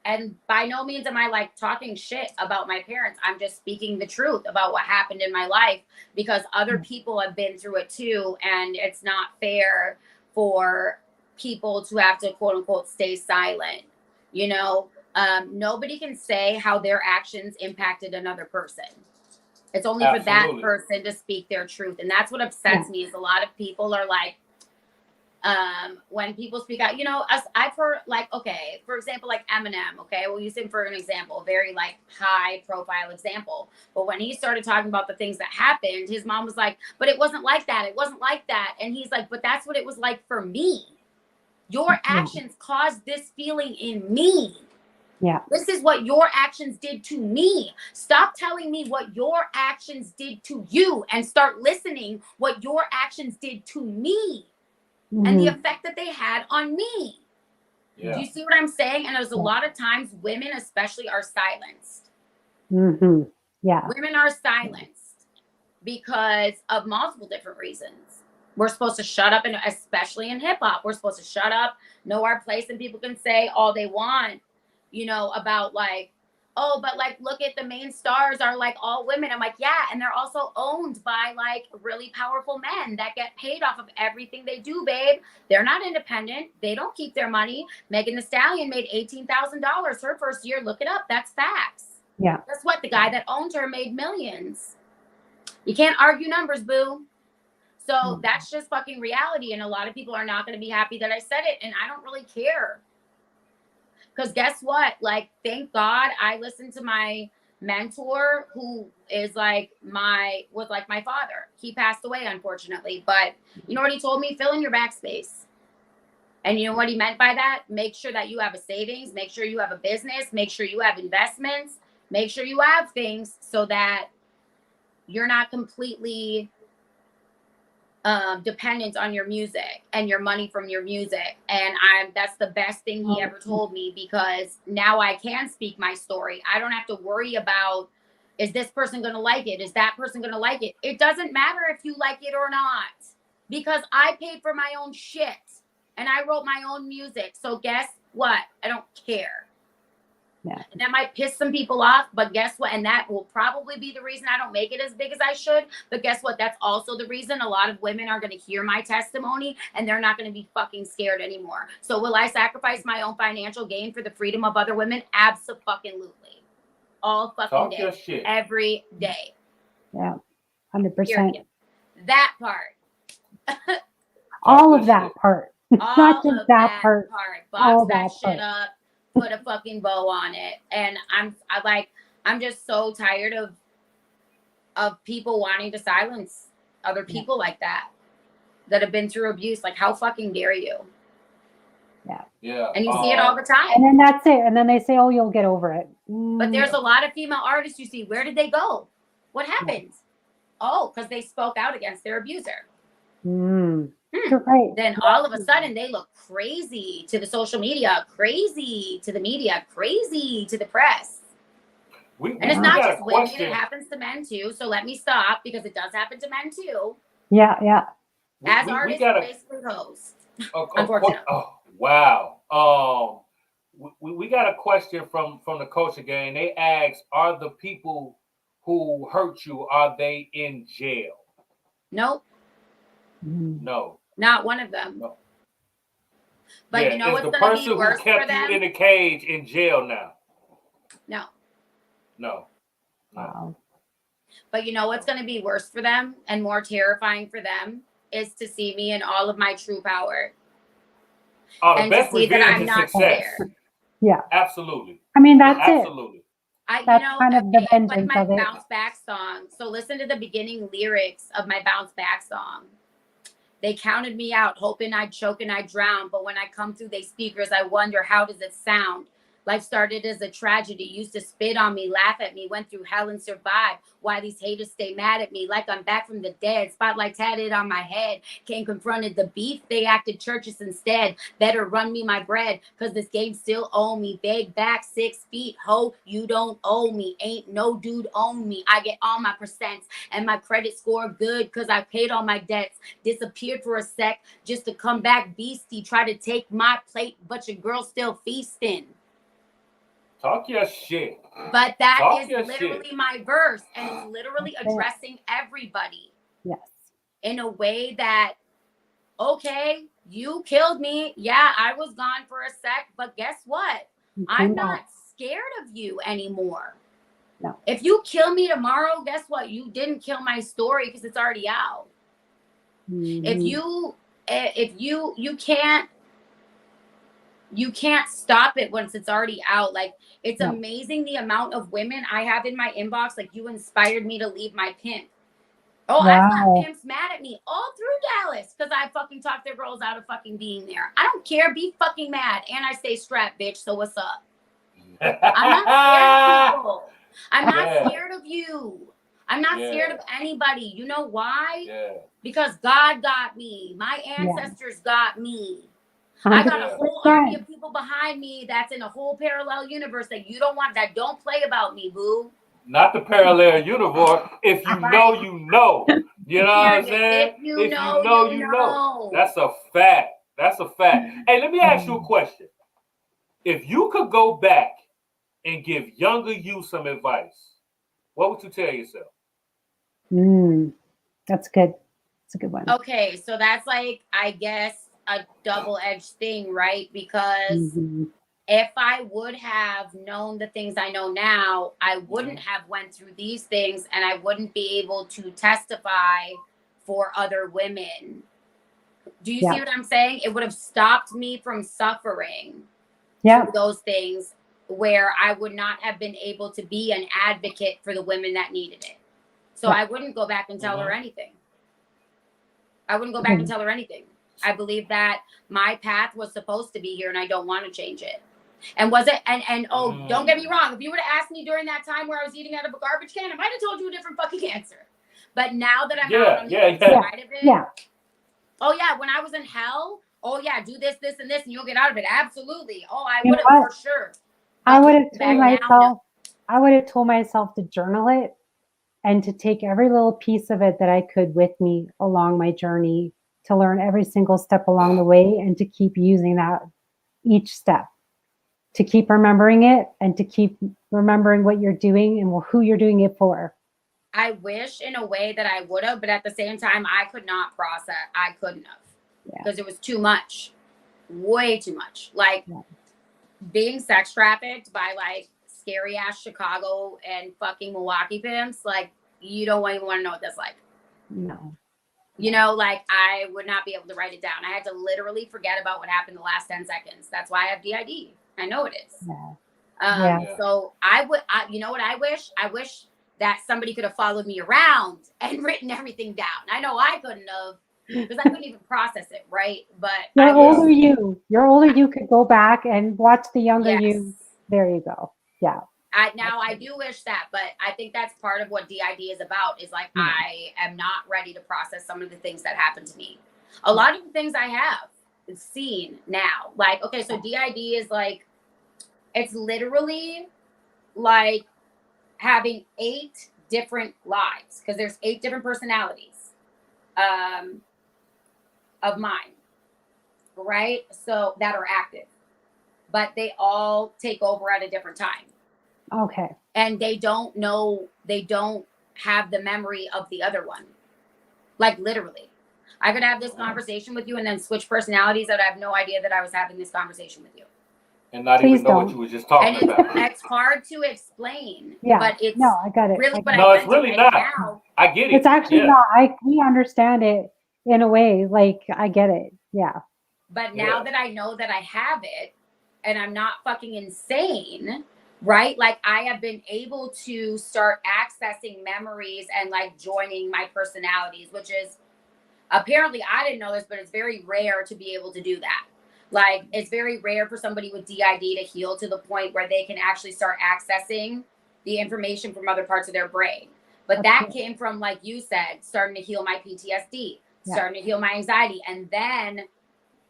and by no means am I like talking shit about my parents. I'm just speaking the truth about what happened in my life, because other people have been through it too. And it's not fair for people to have to quote unquote stay silent. Nobody can say how their actions impacted another person. It's only for that person to speak their truth. And that's what upsets me, is a lot of people are like, when people speak out, I've heard like, okay, for example, like Eminem, okay, we'll use him for an example, very like high profile example. But when he started talking about the things that happened, his mom was like, but it wasn't like that. It wasn't like that. And he's like, but that's what it was like for me. Your actions caused this feeling in me. Yeah. This is what your actions did to me. Stop telling me what your actions did to you and start listening what your actions did to me. And the effect that they had on me. Yeah. Do you see what I'm saying? And there's a lot of times women especially are silenced. Yeah. Women are silenced because of multiple different reasons. We're supposed to shut up, and especially in hip hop, we're supposed to shut up, know our place, and people can say all they want, about like, oh, but like, look at the main stars are like all women. I'm like, yeah. And they're also owned by like really powerful men that get paid off of everything they do, babe. They're not independent. They don't keep their money. Megan Thee Stallion made $18,000 her first year. Look it up. That's facts. Yeah. Guess what? The guy that owned her made millions. You can't argue numbers, boo. So that's just fucking reality. And a lot of people are not going to be happy that I said it. And I don't really care. Because guess what? Like, thank God I listened to my mentor, who is was like my father. He passed away, unfortunately. But you know what he told me? Fill in your backspace. And you know what he meant by that? Make sure that you have a savings. Make sure you have a business. Make sure you have investments. Make sure you have things so that you're not completely dependent on your music and your money from your music. And that's the best thing he ever told me, because now I can speak my story. I don't have to worry about, is this person going to like it? Is that person going to like it? It doesn't matter if you like it or not, because I paid for my own shit and I wrote my own music. So guess what? I don't care. Yeah. And that might piss some people off, but guess what? And that will probably be the reason I don't make it as big as I should. But guess what? That's also the reason a lot of women are going to hear my testimony and they're not going to be fucking scared anymore. So will I sacrifice my own financial gain for the freedom of other women? Absolutely. All fucking day. Every day. Yeah. 100%. That part. All of that part. Not just that part. Box that shit up. Put a fucking bow on it. And I'm just so tired of people wanting to silence other people like that have been through abuse. Like, how fucking dare you? Yeah. Yeah. And you see it all the time. And then that's it. And then they say, oh, you'll get over it. But there's a lot of female artists you see. Where did they go? What happened? Oh, because they spoke out against their abuser. You're right. Then all of a sudden they look crazy to the social media, crazy to the media, crazy to the press. And it's not just women, it happens to men too. So let me stop, because it does happen to men too. Yeah, yeah. As artists, basically hoes. Unfortunately. Oh, wow. We got a question from the culture gang. They asked, are the people who hurt you, are they in jail? Nope. No. Not one of them. No. But you know what's going to be worse for them? The person who kept you in a cage in jail now. No. No. Wow. But you know what's going to be worse for them and more terrifying for them is to see me in all of my true power. Oh, the and best to see that revenge I'm is not success. scared. Yeah. Absolutely. I mean, that's it. Absolutely. That's kind of the it's like vengeance my of it. bounce back song. So listen to the beginning lyrics of my bounce back song. They counted me out, hoping I'd choke and I'd drown. But when I come through they speakers, I wonder, how does it sound? Life started as a tragedy, used to spit on me, laugh at me, went through hell and survived. Why these haters stay mad at me like I'm back from the dead. Spotlight tatted on my head. Came confronted the beef, they acted churches instead. Better run me my bread, cause this game still owe me. Beg back 6 feet, ho, you don't owe me. Ain't no dude own me. I get all my percents and my credit score good, cause I paid all my debts. Disappeared for a sec just to come back beastie. Try to take my plate, but your girl still feasting. Talk your shit. But that Talk is your literally shit. my verse, and it's literally addressing everybody. Yes. In a way that, okay, you killed me. Yeah, I was gone for a sec, but guess what? I'm not scared of you anymore. No. If you kill me tomorrow, guess what? You didn't kill my story because it's already out. Mm-hmm. If you can't stop it once it's already out. Like, it's amazing the amount of women I have in my inbox. Like, you inspired me to leave my pimp. Oh, wow. I've got pimps mad at me all through Dallas because I fucking talked their girls out of fucking being there. I don't care. Be fucking mad. And I stay strapped, bitch. So what's up? I'm not scared of people. I'm not scared of you. I'm not scared of anybody. You know why? Because God got me. My ancestors got me. I got a whole army of people behind me that's in a whole parallel universe that you don't want, that don't play about me, boo. Not the parallel universe. If you know, you know. You know what I'm saying? If you know, you know. That's a fact. That's a fact. Hey, let me ask you a question. If you could go back and give younger you some advice, what would you tell yourself? That's good. That's a good one. Okay, so that's like, I guess, a double-edged thing, right? Because if I would have known the things I know now, I wouldn't have went through these things, and I wouldn't be able to testify for other women. Do you see what I'm saying? It would have stopped me from suffering through those things, where I would not have been able to be an advocate for the women that needed it. So I wouldn't go back and tell her anything. I wouldn't go back and tell her anything. I believe that my path was supposed to be here, and I don't want to change it. And was it? And oh, don't get me wrong. If you were to ask me during that time where I was eating out of a garbage can, I might have told you a different fucking answer. But now that I'm out on the other side of it, oh yeah, when I was in hell, oh yeah, do this, this, and this, and you'll get out of it. Absolutely. Oh, I would have for sure. I would have told myself. I would have told myself to journal it and to take every little piece of it that I could with me along my journey, to learn every single step along the way, and to keep using that each step, to keep remembering it, and to keep remembering what you're doing and who you're doing it for. I wish in a way that I would have, but at the same time, I could not process. I couldn't have, because it was too much, way too much. Like being sex trafficked by like scary ass Chicago and fucking Milwaukee pimps. Like, you don't even want to know what that's like. No. You know, like, I would not be able to write it down. I had to literally forget about what happened the last 10 seconds. That's why I have DID. I know it is. So you know what I wish? I wish that somebody could have followed me around and written everything down. I know I couldn't have, because I couldn't even process it, right? But your older you could go back and watch the younger you. There you go. Yeah. I do wish that, but I think that's part of what DID is about, is like, I am not ready to process some of the things that happened to me. A lot of the things I have seen now, like, okay, so DID is like, it's literally like having 8 different lives, because there's 8 different personalities of mine, right? So that are active, but they all take over at a different time. Okay. And they don't have the memory of the other one. Like, literally. I could have this conversation with you and then switch personalities that I have no idea that I was having this conversation with you. and not Please even know what don't. you was just talking And about. it's hard to explain, Yeah. but it's No, I got it. really what No, I it's went through. really And not. now, I get it. It's actually Yeah. not. We understand it in a way. Like I get it. Yeah. but now Yeah. that I know that I have it and I'm not fucking insane, right? Like I have been able to start accessing memories and like joining my personalities, which is apparently, I didn't know this, but it's very rare to be able to do that. Like it's very rare for somebody with DID to heal to the point where they can actually start accessing the information from other parts of their brain. But That's that cool. came from, like you said, starting to heal my PTSD, Yeah. starting to heal my anxiety. And then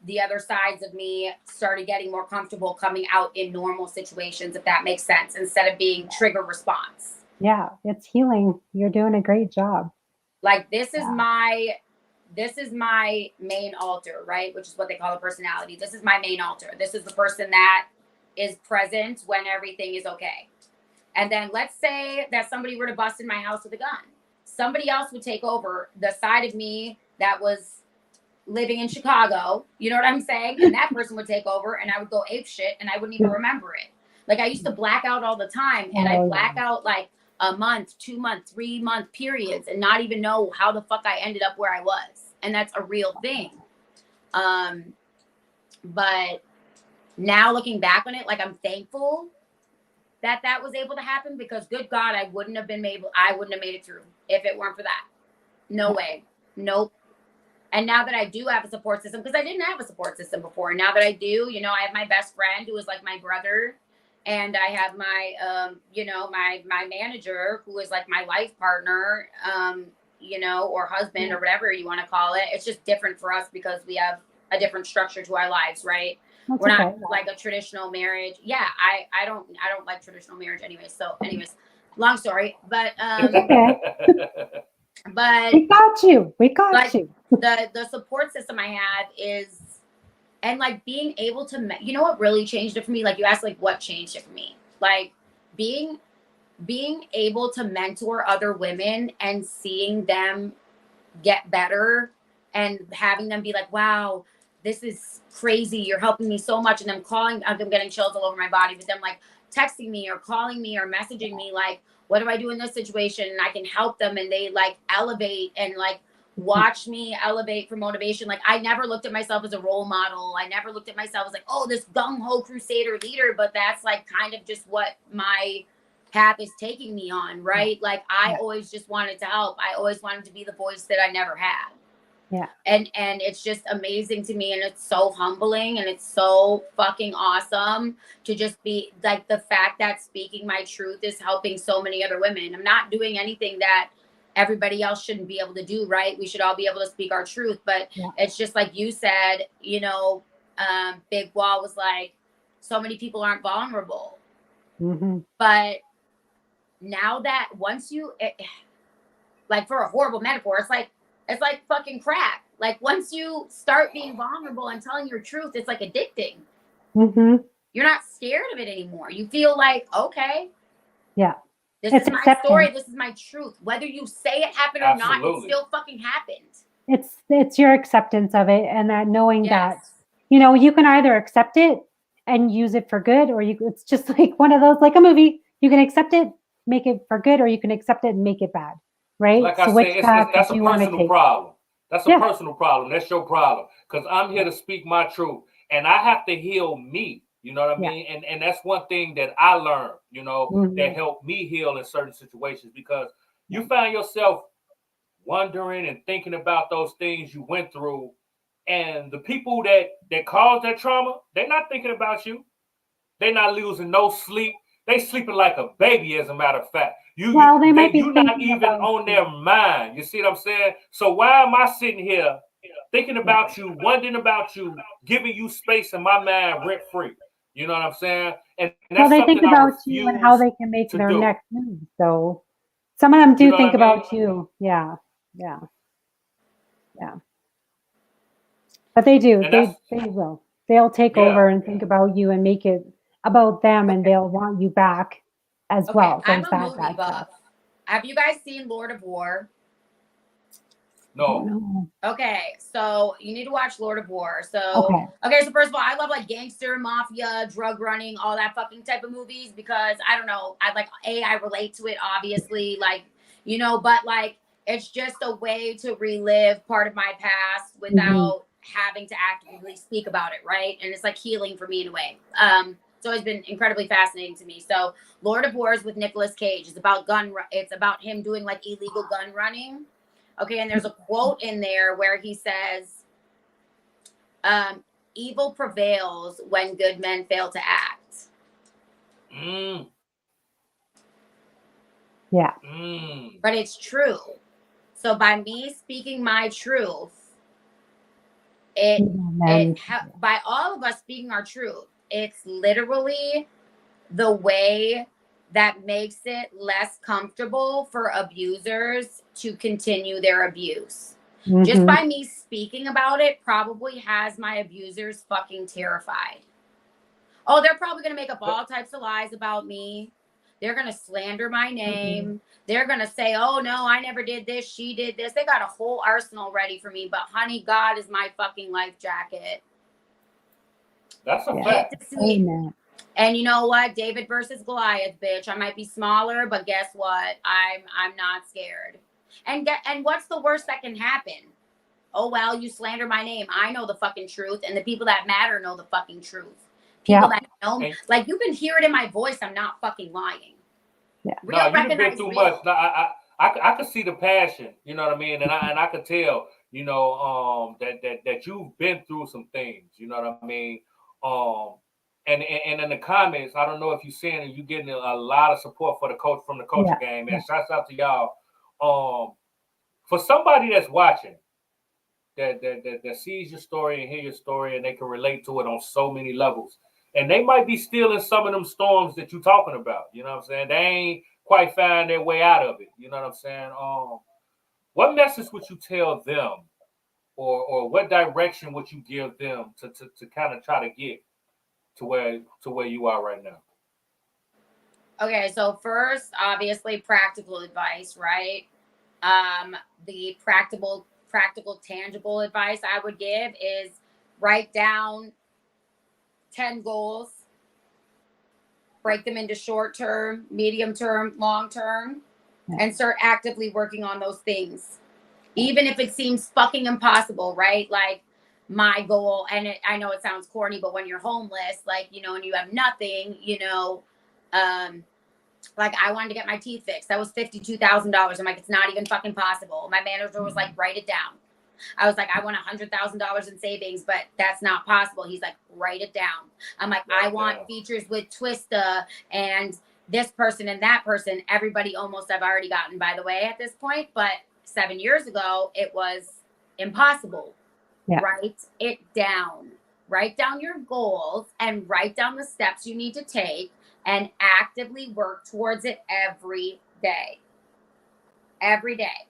the other sides of me started getting more comfortable coming out in normal situations, if that makes sense, instead of being trigger response. Yeah. It's healing. You're doing a great job. Like this is Yeah. my main altar, right? Which is what they call a personality. This is my main altar. This is the person that is present when everything is okay. And then let's say that somebody were to bust in my house with a gun. Somebody else would take over the side of me that was living in Chicago. You know what I'm saying? And that person would take over and I would go ape shit and I wouldn't even remember it. Like I used to black out all the time, and I black out like a month, 2 month, 3 month periods and not even know how the fuck I ended up where I was. And that's a real thing. But now looking back on it, like I'm thankful that that was able to happen, because good God, I wouldn't have made it through if it weren't for that. No way. Nope. And now that I do have a support system, because I didn't have a support system before. Now that I do, you know, I have my best friend who is like my brother. And I have my, you know, my manager who is like my life partner, you know, or husband or whatever you want to call it. It's just different for us because we have a different structure to our lives, right? That's We're not okay. like a traditional marriage. Yeah, I don't like traditional marriage anyways. So anyways, long story, but Okay. but We got you. We got like you. the support system I have is, and like being able to, you know what really changed it for me? Like you asked, like what changed it for me? Like being able to mentor other women and seeing them get better and having them be like, wow, this is crazy. You're helping me so much. And I'm getting chills all over my body, but them like texting me or calling me or messaging me, like, what do I do in this situation? And I can help them, and they like elevate and like watch me elevate for motivation. Like I never looked at myself as a role model. I never looked at myself as like, oh, this gung-ho crusader leader, but that's like kind of just what my path is taking me on, right? Like I always just wanted to help. I always wanted to be the voice that I never had. Yeah. And it's just amazing to me, and it's so humbling, and it's so fucking awesome to just be like, the fact that speaking my truth is helping so many other women. I'm not doing anything that everybody else shouldn't be able to do, right? We should all be able to speak our truth, but it's just like you said, you know, Big Wall was like, so many people aren't vulnerable. But now that once you like, for a horrible metaphor, it's like fucking crack. Like once you start being vulnerable and telling your truth, it's like addicting. You're not scared of it anymore. You feel like, okay, this is my story, this is my truth. Whether you say it happened or not, it still fucking happened. It's your acceptance of it, and that knowing that, you know, you can either accept it and use it for good, or it's just like one of those, like a movie. You can accept it, make it for good, or you can accept it and make it bad, right? Like so I which say, path that's do a you want to personal take? problem. That's a personal problem. That's your problem. Because I'm here to speak my truth, and I have to heal me. You know what I mean? And that's one thing that I learned, you know, that helped me heal in certain situations, because you find yourself wondering and thinking about those things you went through, and the people that caused that trauma, they're not thinking about you. They're not losing no sleep. They sleeping like a baby, as a matter of fact. You're not even on their mind. You see what I'm saying? So why am I sitting here thinking about you, wondering about you, giving you space in my mind rent free? You know what I'm saying? And that's they think something I about you and how refuse they can make to their do. next move. So some of them do You know think what I mean? about you. Yeah. But they do. And They will. They'll take over and think about you and make it about them, and they'll want you back as well. I'm There's a that movie buff. stuff. Have you guys seen Lord of War? No. Okay, so you need to watch Lord of War. So so first of all, I love like gangster, mafia, drug running, all that fucking type of movies because I don't know, I relate to it obviously, like, you know, but like it's just a way to relive part of my past without having to actively speak about it, right? And it's like healing for me in a way. It's always been incredibly fascinating to me. So Lord of War is with Nicolas Cage. It's about it's about him doing like illegal gun running. Okay, and there's a quote in there where he says, evil prevails when good men fail to act. Yeah. But it's true. So by me speaking my truth, by all of us speaking our truth, it's literally the way that makes it less comfortable for abusers to continue their abuse. Just by me speaking about it probably has my abusers fucking terrified. Oh, they're probably going to make up all types of lies about me. They're going to slander my name. They're going to say, oh, no, I never did this. She did this. They got a whole arsenal ready for me. But, honey, God is my fucking life jacket. That's a fact. And you know what? David versus Goliath, bitch. I might be smaller, but guess what? I'm not scared. And what's the worst that can happen? Oh, well, you slander my name. I know the fucking truth. And the people that matter know the fucking truth. People that know me. Like, you can hear it in my voice. I'm not fucking lying. Yeah. No, you've been through much. No, I could see the passion, you know what I mean? And I could tell, you know, that you've been through some things, you know what I mean? And in the comments, I don't know if you're seeing it, you're getting a lot of support for the coach from the culture game, man. Shouts out to y'all. For somebody that's watching, that sees your story and hear your story, and they can relate to it on so many levels. And they might be still in some of them storms that you're talking about. You know what I'm saying? They ain't quite find their way out of it. You know what I'm saying? What message would you tell them, or what direction would you give them to kind of try to get to where you are right now? Okay, so first, obviously, practical advice, right? The practical, tangible advice I would give is write down 10 goals, break them into short term, medium term, long term, and start actively working on those things. Even if it seems fucking impossible, right? Like my goal, and I know it sounds corny, but when you're homeless, like, you know, and you have nothing, you know, like I wanted to get my teeth fixed. That was $52,000. I'm like, it's not even fucking possible. My manager was like, write it down. I was like, I want $100,000 in savings, but that's not possible. He's like, write it down. I'm like, I want features with Twista and this person and that person. Everybody almost I've already gotten, by the way, at this point. But 7 years ago, it was impossible. Yeah. Write it down. Write down your goals and write down the steps you need to take and actively work towards it every day. Every day.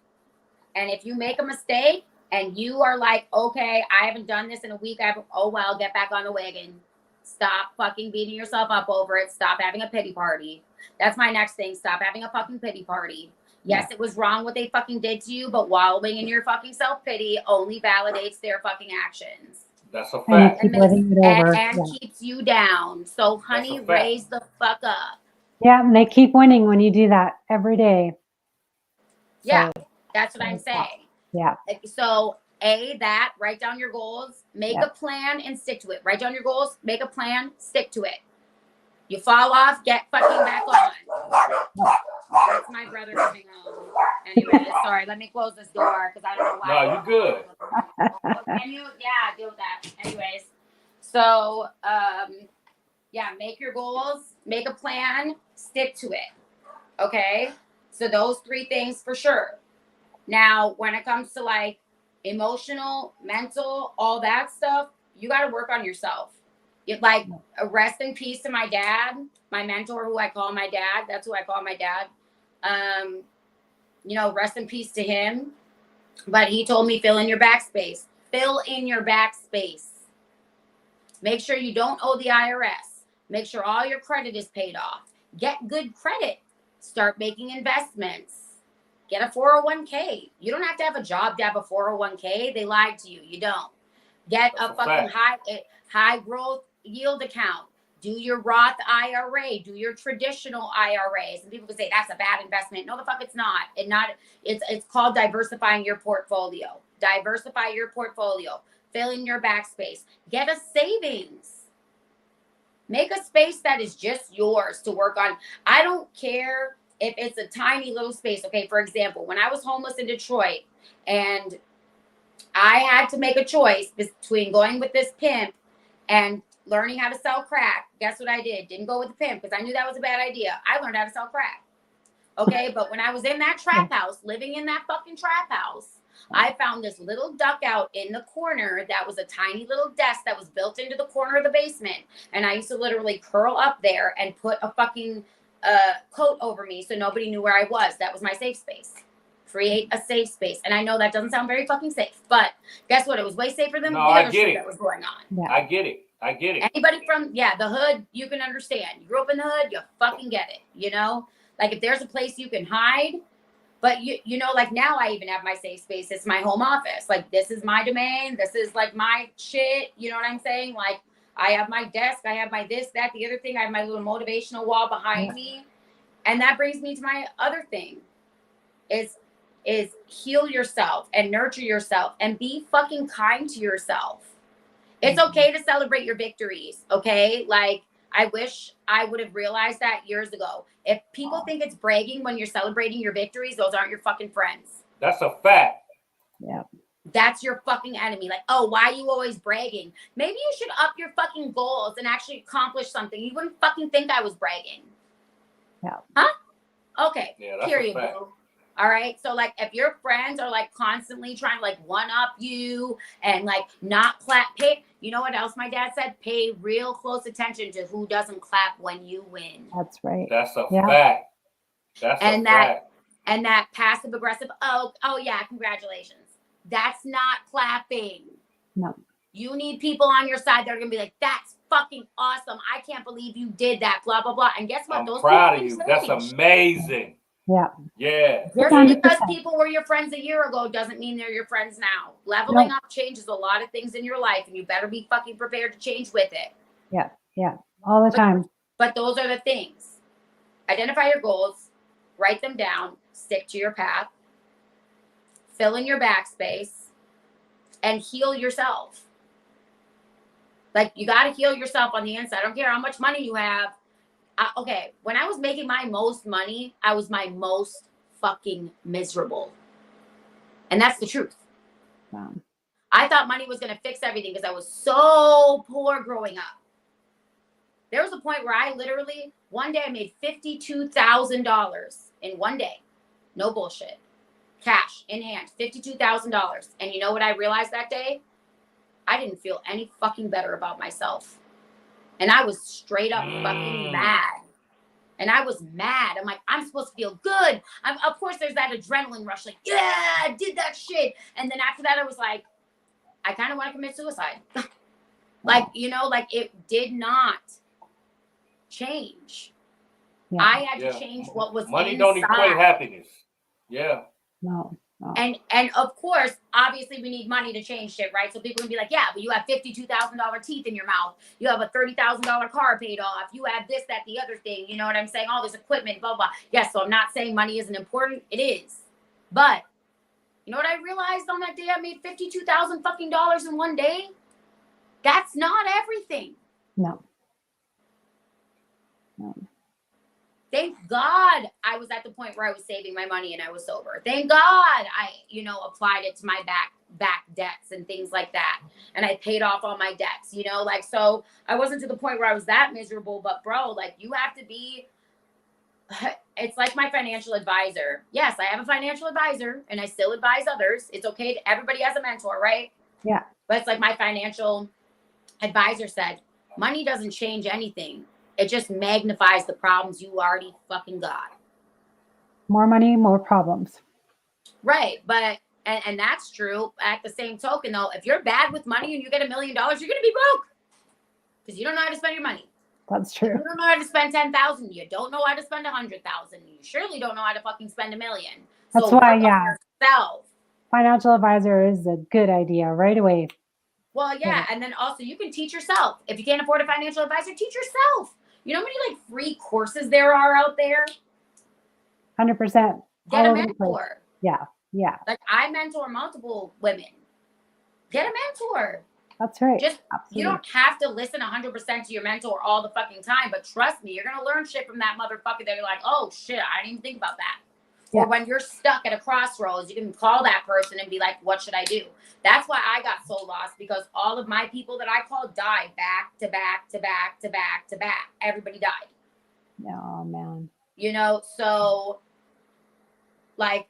And if you make a mistake, and you are like, okay, I haven't done this in a week. Oh, well, get back on the wagon. Stop fucking beating yourself up over it. Stop having a pity party. That's my next thing. Stop having a fucking pity party. Yes, it was wrong what they fucking did to you, but wallowing in your fucking self-pity only validates their fucking actions. That's a fact. And keeps you down. So, honey, raise the fuck up. Yeah, and they keep winning when you do that every day. Yeah, that's what I'm saying. Yeah. So write down your goals, make a plan and stick to it. Write down your goals, make a plan, stick to it. You fall off, get fucking back on. That's my brother coming home. Anyway, sorry, let me close this door because I don't know why. No, you're good. Can you, deal with that. Anyways, so, make your goals, make a plan, stick to it. Okay? So those 3 things for sure. Now, when it comes to like emotional, mental, all that stuff, you got to work on yourself. Like, rest in peace to my dad, my mentor, who I call my dad. That's who I call my dad. You know, rest in peace to him. But he told me, fill in your backspace. Fill in your backspace. Make sure you don't owe the IRS. Make sure all your credit is paid off. Get good credit. Start making investments. Get a 401k. You don't have to have a job to have a 401k. They lied to you. You don't. Get a fucking high growth yield account. Do your Roth IRA. Do your traditional IRAs. And people can say that's a bad investment. No, the fuck it's not. It's called diversifying your portfolio. Diversify your portfolio. Fill in your backspace. Get a savings. Make a space that is just yours to work on. I don't care if it's a tiny little space. Okay, for example, when I was homeless in Detroit and I had to make a choice between going with this pimp and learning how to sell crack, guess what I did? Didn't go with the pimp because I knew that was a bad idea. I learned how to sell crack. Okay, but when I was in that trap house, living in that fucking trap house, I found this little dugout in the corner that was a tiny little desk that was built into the corner of the basement. And I used to literally curl up there and put a fucking coat over me so nobody knew where I was. That was my safe space. Create a safe space. And I know that doesn't sound very fucking safe, but guess what? It was way safer than the other shit that was going on. Yeah. I get it. Anybody from, the hood, you can understand. You grew up in the hood, you fucking get it, you know? Like if there's a place you can hide, but you know, like now I even have my safe space. It's my home office. Like this is my domain. This is like my shit. You know what I'm saying? Like I have my desk. I have my this, that, the other thing. I have my little motivational wall behind me. And that brings me to my other thing is heal yourself and nurture yourself and be fucking kind to yourself. It's okay to celebrate your victories. Okay. Like I wish I would have realized that years ago. If people think it's bragging when you're celebrating your victories, those aren't your fucking friends. That's a fact. Yeah. That's your fucking enemy. Like, oh, why are you always bragging? Maybe you should up your fucking goals and actually accomplish something. You wouldn't fucking think I was bragging. Yeah. Huh? Okay. Yeah, that's period, a fact. boo. All right. So like if your friends are like constantly trying to like one up you and like not pay, you know what else my dad said? Pay real close attention to who doesn't clap when you win. That's right. That's a fact. That's a fact. And that passive aggressive, oh yeah, congratulations. That's not clapping. No. You need people on your side that are gonna be like, that's fucking awesome. I can't believe you did that, blah, blah, blah. And guess what? I'm proud of you. That's amazing. Yeah. Yeah. Just because people were your friends a year ago doesn't mean they're your friends now. Leveling up changes a lot of things in your life, and you better be fucking prepared to change with it. Yeah. Yeah. All the time. But those are the things. Identify your goals, write them down, stick to your path, fill in your backspace, and heal yourself. Like, you got to heal yourself on the inside. I don't care how much money you have. Okay, when I was making my most money, I was my most fucking miserable. And that's the truth. Wow. I thought money was going to fix everything because I was so poor growing up. There was a point where I literally, one day I made $52,000 in one day. No bullshit. Cash in hand, $52,000. And you know what I realized that day? I didn't feel any fucking better about myself. And I was straight up fucking mad. And I was mad. I'm like, I'm supposed to feel good. Of course, there's that adrenaline rush. Like, yeah, I did that shit. And then after that, I was like, I kind of want to commit suicide. Like, you know, like it did not change. Yeah. I had to change what was money inside. Don't equate happiness. Yeah. No. And of course, obviously, we need money to change shit, right? So people can be like, yeah, but you have $52,000 teeth in your mouth. You have a $30,000 car paid off. You have this, that, the other thing. You know what I'm saying? All this equipment, blah, blah. Yes, so I'm not saying money isn't important. It is. But you know what I realized on that day? I made $52,000 fucking dollars in one day. That's not everything. No. Thank God I was at the point where I was saving my money and I was sober. Thank God I, applied it to my back debts and things like that. And I paid off all my debts, like, so I wasn't to the point where I was that miserable, but bro, like you have to be, it's like my financial advisor. Yes, I have a financial advisor and I still advise others. It's okay. Everybody has a mentor, right? Yeah. But it's like my financial advisor said, money doesn't change anything. It just magnifies the problems you already fucking got. More money, more problems. Right. But, and that's true. At the same token, though, if you're bad with money and you get $1 million, you're going to be broke. Because you don't know how to spend your money. That's true. You don't know how to spend 10,000. You don't know how to spend 100,000. You surely don't know how to fucking spend 1,000,000. That's so why, work on yourself. Financial advisor is a good idea right away. Well, yeah, and then also you can teach yourself. If you can't afford a financial advisor, teach yourself. You know how many like free courses there are out there? 100%. Get a mentor. Yeah. Like I mentor multiple women. Get a mentor. That's right. Just Absolutely. You don't have to listen 100% to your mentor all the fucking time, but trust me, you're gonna learn shit from that motherfucker that you're like, oh shit, I didn't even think about that. Yeah. Or when you're stuck at a crossroads, you can call that person and be like, what should I do? That's why I got so lost, because all of my people that I called died back to back to back to back to back. Everybody died. Oh man. You know, so like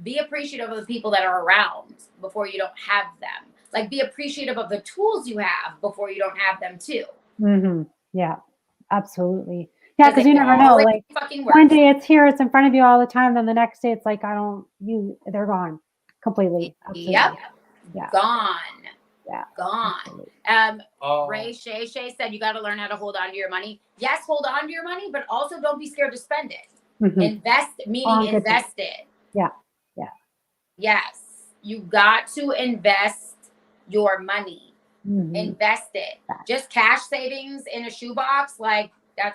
be appreciative of the people that are around before you don't have them. Like be appreciative of the tools you have before you don't have them too. Mm-hmm. Yeah, absolutely. Yeah, because you never know. Like one day it's here, it's in front of you all the time. Then the next day it's like, they're gone completely. Absolutely. Yep. Yeah. Gone. Yeah. Gone. Ray Shay said you got to learn how to hold on to your money. Yes, hold on to your money, but also don't be scared to spend it. Mm-hmm. Invest it. Yeah. Yes, you got to invest your money. Mm-hmm. Invest it. Just cash savings in a shoebox, like of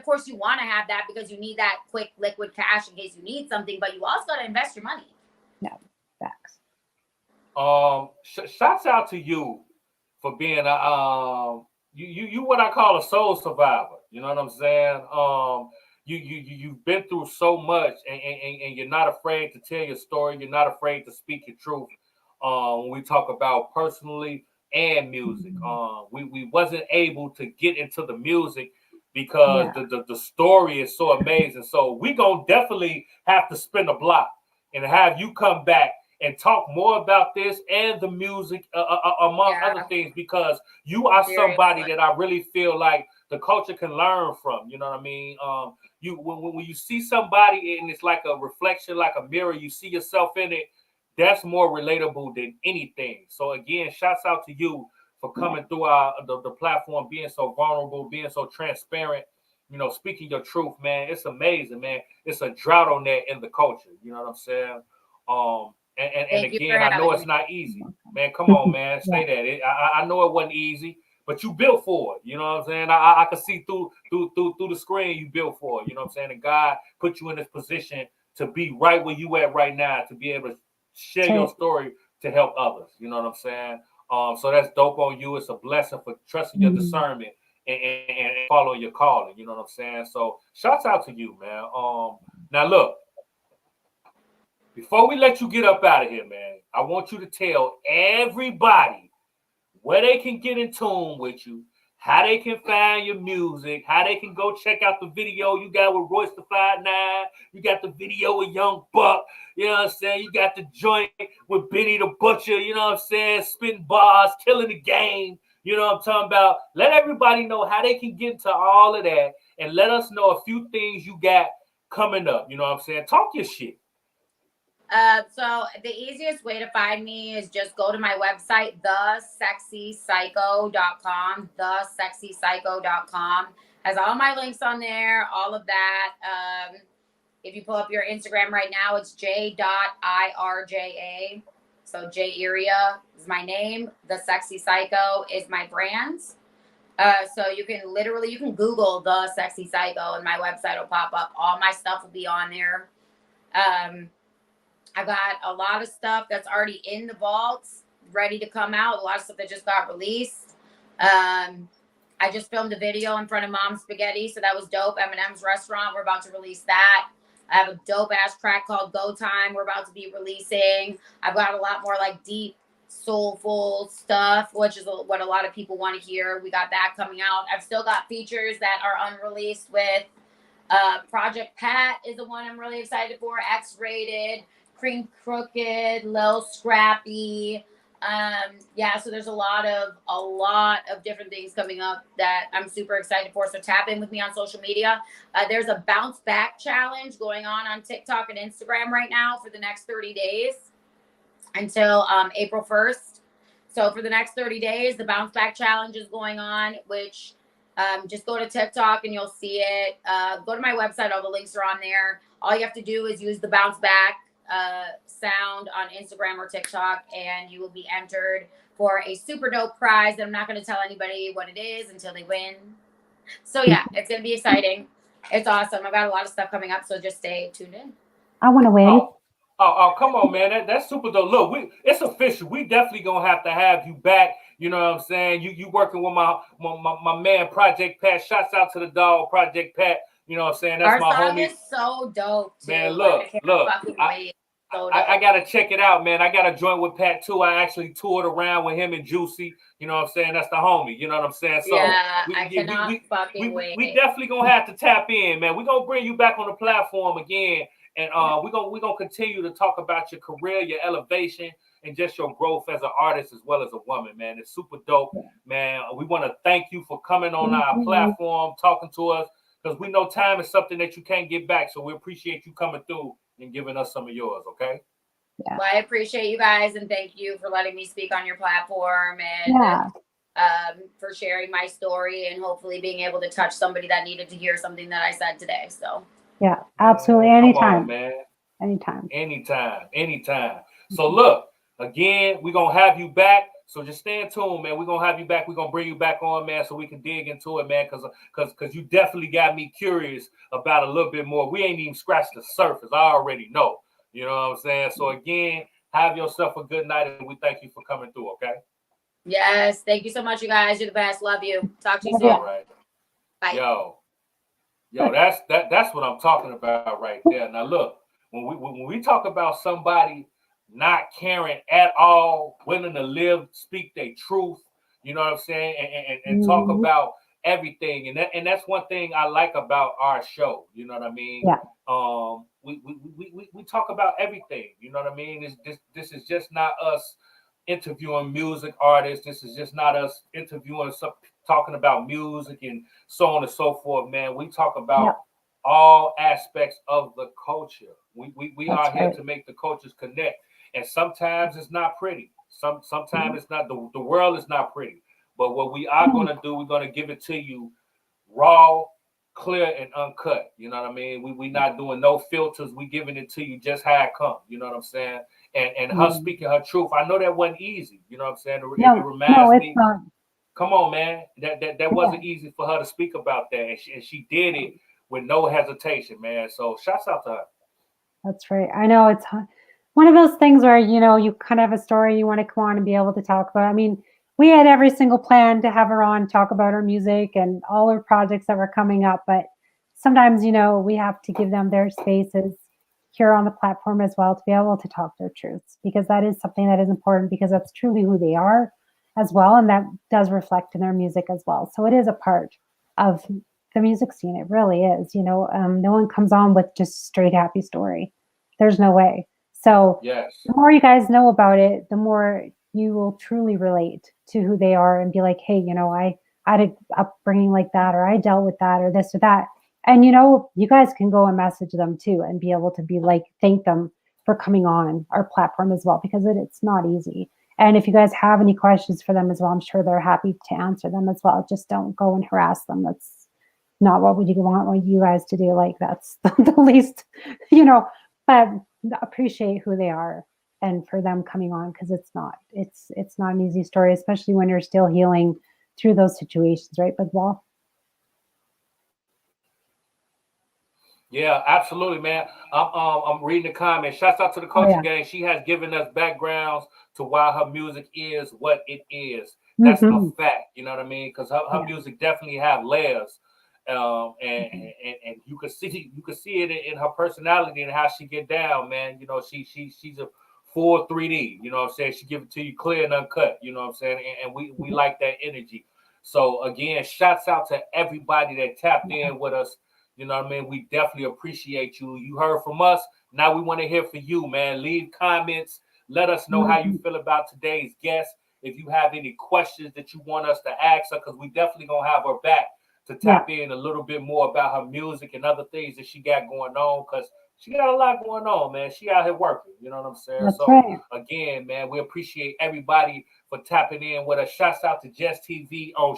course you want to have that because you need that quick liquid cash in case you need something, but you also got to invest your money. Yeah, facts. Shouts out to you for being you what I call a soul survivor. You know what I'm saying? You've been through so much, and you're not afraid to tell your story. You're not afraid to speak your truth. When we talk about personally and music, we wasn't able to get into the music because the story is so amazing. So we gonna definitely have to spin a block and have you come back and talk more about this and the music, among other things, because you are somebody that I really feel like the culture can learn from. You know what I mean? When you see somebody and it's like a reflection, like a mirror, you see yourself in it. That's more relatable than anything. So again, shouts out to you for coming through the platform, being so vulnerable, being so transparent. You know, speaking your truth, man. It's amazing, man. It's a drought on that in the culture. You know what I'm saying? And again, I know it's not easy, man. Come on, man. Say that. I know it wasn't easy, but you built for it. You know what I'm saying? I can see through the screen you built for it. You know what I'm saying? And God put you in this position to be right where you at right now, to be able to share your story to help others. You know what I'm saying? So that's dope on you. It's a blessing for trusting your discernment and following your calling. You know what I'm saying? So shouts out to you, man. Now look. Before we let you get up out of here, man, I want you to tell everybody where they can get in tune with you, how they can find your music, how they can go check out the video you got with Royce the 5'9", you got the video with Young Buck, you know what I'm saying? You got the joint with Benny the Butcher, you know what I'm saying? Spitting bars, killing the game, you know what I'm talking about? Let everybody know how they can get into all of that, and let us know a few things you got coming up, you know what I'm saying? Talk your shit. So the easiest way to find me is just go to my website, thesexypsycho.com. Thesexypsycho.com has all my links on there, all of that. If you pull up your Instagram right now, it's j.irja. So J Irja is my name. The Sexy Psycho is my brand. So you can Google The Sexy Psycho and my website will pop up. All my stuff will be on there. I got a lot of stuff that's already in the vaults, ready to come out. A lot of stuff that just got released. I just filmed a video in front of Mom's Spaghetti, so that was dope. Eminem's Restaurant, we're about to release that. I have a dope ass track called Go Time we're about to be releasing. I've got a lot more like deep, soulful stuff, which is what a lot of people want to hear. We got that coming out. I've still got features that are unreleased with Project Pat is the one I'm really excited for. X-Rated. Cream Crooked, Lil Scrappy. So there's a lot of different things coming up that I'm super excited for. So tap in with me on social media. There's a bounce back challenge going on TikTok and Instagram right now for the next 30 days until April 1st. So for the next 30 days, the bounce back challenge is going on, which Just go to TikTok and you'll see it. Go to my website. All the links are on there. All you have to do is use the bounce back sound on Instagram or TikTok, and you will be entered for a super dope prize that I'm not going to tell anybody what it is until they win. So yeah, it's going to be exciting. It's awesome. I've got a lot of stuff coming up, so just stay tuned in. I want to win. Oh, come on, man. That's super dope. Look, it's official. We definitely gonna have you back. You know what I'm saying? You working with my man Project Pat. Shouts out to the dog, Project Pat. You know what I'm saying? That's Our my song homie. is so dope, too. Man, look. I gotta check it out, man. I gotta join with Pat too. I actually toured around with him and Juicy. You know what I'm saying? That's the homie. You know what I'm saying? So yeah, I cannot fucking wait. We definitely gonna have to tap in, man. We're gonna bring you back on the platform again. And we're gonna continue to talk about your career, your elevation, and just your growth as an artist as well as a woman, man. It's super dope, man. We want to thank you for coming on our platform, talking to us, because we know time is something that you can't get back. So we appreciate you coming through and giving us some of yours, okay? Yeah. Well, I appreciate you guys, and thank you for letting me speak on your platform, and for sharing my story, and hopefully being able to touch somebody that needed to hear something that I said today. So. Yeah, absolutely. Anytime. Come on, man. Anytime. So look, again, we're gonna have you back. So just stay tuned, man. We're gonna have you back. We're gonna bring you back on, man, so we can dig into it, man. Cause you definitely got me curious about a little bit more. We ain't even scratched the surface. I already know. You know what I'm saying? So again, have yourself a good night, and we thank you for coming through, okay? Yes, thank you so much, you guys. You're the best. Love you. Talk to you soon. All right. Bye. Yo, that's what I'm talking about right there. Now look, when we talk about somebody not caring at all, willing to live, speak their truth, you know what I'm saying, and talk about everything, and that's one thing I like about our show. You know what I mean? Yeah. We talk about everything. You know what I mean? This is just not us interviewing music artists. This is just not us interviewing talking about music and so on and so forth, man. We talk about all aspects of the culture. We are here to make the cultures connect. And sometimes it's not pretty. Sometimes it's not, the world is not pretty. But what we are going to do, we're going to give it to you raw, clear, and uncut. You know what I mean? We not doing no filters. We giving it to you just how it comes. You know what I'm saying? And her speaking her truth. I know that wasn't easy. You know what I'm saying? It reminds me. Not. Come on, man. That wasn't easy for her to speak about that. And she did it with no hesitation, man. So shouts out to her. That's right. I know it's one of those things where, you kind of have a story you want to come on and be able to talk about. I mean, we had every single plan to have her on, talk about her music and all her projects that were coming up. But sometimes, we have to give them their spaces here on the platform as well to be able to talk their truths, because that is something that is important, because that's truly who they are as well. And that does reflect in their music as well. So it is a part of the music scene. It really is. No one comes on with just straight happy story. There's no way. So the more you guys know about it, the more you will truly relate to who they are and be like, hey, I had an upbringing like that, or I dealt with that, or this or that. And, you guys can go and message them too and be able to be like, thank them for coming on our platform as well, because it's not easy. And if you guys have any questions for them as well, I'm sure they're happy to answer them as well. Just don't go and harass them. That's not what we want you guys to do. Like, that's the least, but appreciate who they are and for them coming on, because it's not an easy story, especially when you're still healing through those situations, right? But yeah, absolutely, man. I'm reading the comments. Shouts out to the Culture Gang. She has given us backgrounds to why her music is what it is. That's a fact. You know what I mean? Because her music definitely have layers, and you can see it in her personality and how she get down, man. She's a full 3D. You know what I'm saying? She give it to you clear and uncut. You know what I'm saying? And we like that energy. So again, shouts out to everybody that tapped in with us. You know what I mean? We definitely appreciate you. You heard from us. Now we want to hear from you, man. Leave comments. Let us know how you feel about today's guest. If you have any questions that you want us to ask her, because we definitely going to have her back to tap in a little bit more about her music and other things that she got going on, because she got a lot going on, man. She out here working. You know what I'm saying? That's so, right. Again, man, we appreciate everybody for tapping in with us. Shouts out to Just TV on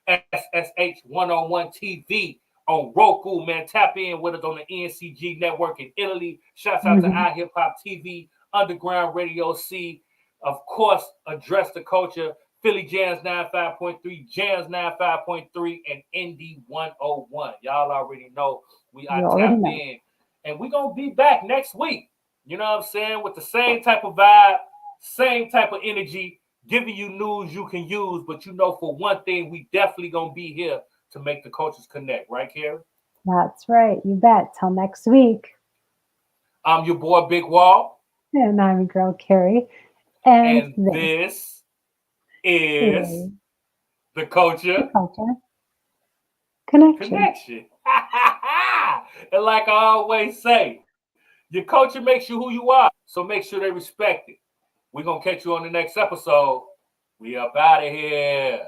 SSH 101 TV on Roku, man. Tap in with us on the NCG network in Italy. Shouts out to iHip-Hop TV, Underground Radio C. Of course, Address the Culture, Philly Jams 95.3, Jams 95.3, and Indy 101. Y'all already know we are tapped in. And we're going to be back next week. You know what I'm saying? With the same type of vibe, same type of energy, giving you news you can use. But you know, for one thing, we definitely going to be here to make the cultures connect. Right, Carrie? That's right. You bet. Till next week. I'm your boy, Big Wall. And I'm your girl, Carrie. And this is the Culture Connection. And like I always say, your culture makes you who you are. So make sure they respect it. We're going to catch you on the next episode. We up out of here.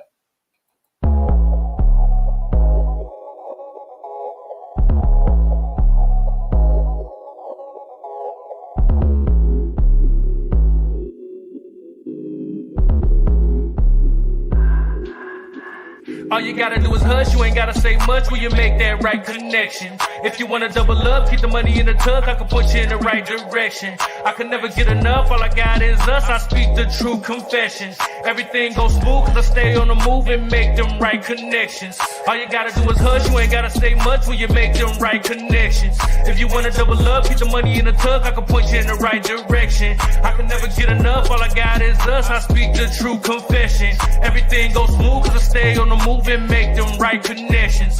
All you gotta do is hush, you ain't gotta say much when you make that right connection. If you wanna double up, keep the money in the tuck, I can put you in the right direction. I can never get enough, all I got is us, I speak the true confessions. Everything goes smooth cause I stay on the move and make them right connections. All you gotta do is hush, you ain't gotta say much when you make them right connections. If you wanna double up, keep the money in the tuck, I can put you in the right direction. I can never get enough, all I got is us, I speak the true confession. Everything goes smooth cause I stay on the move and make them right connections.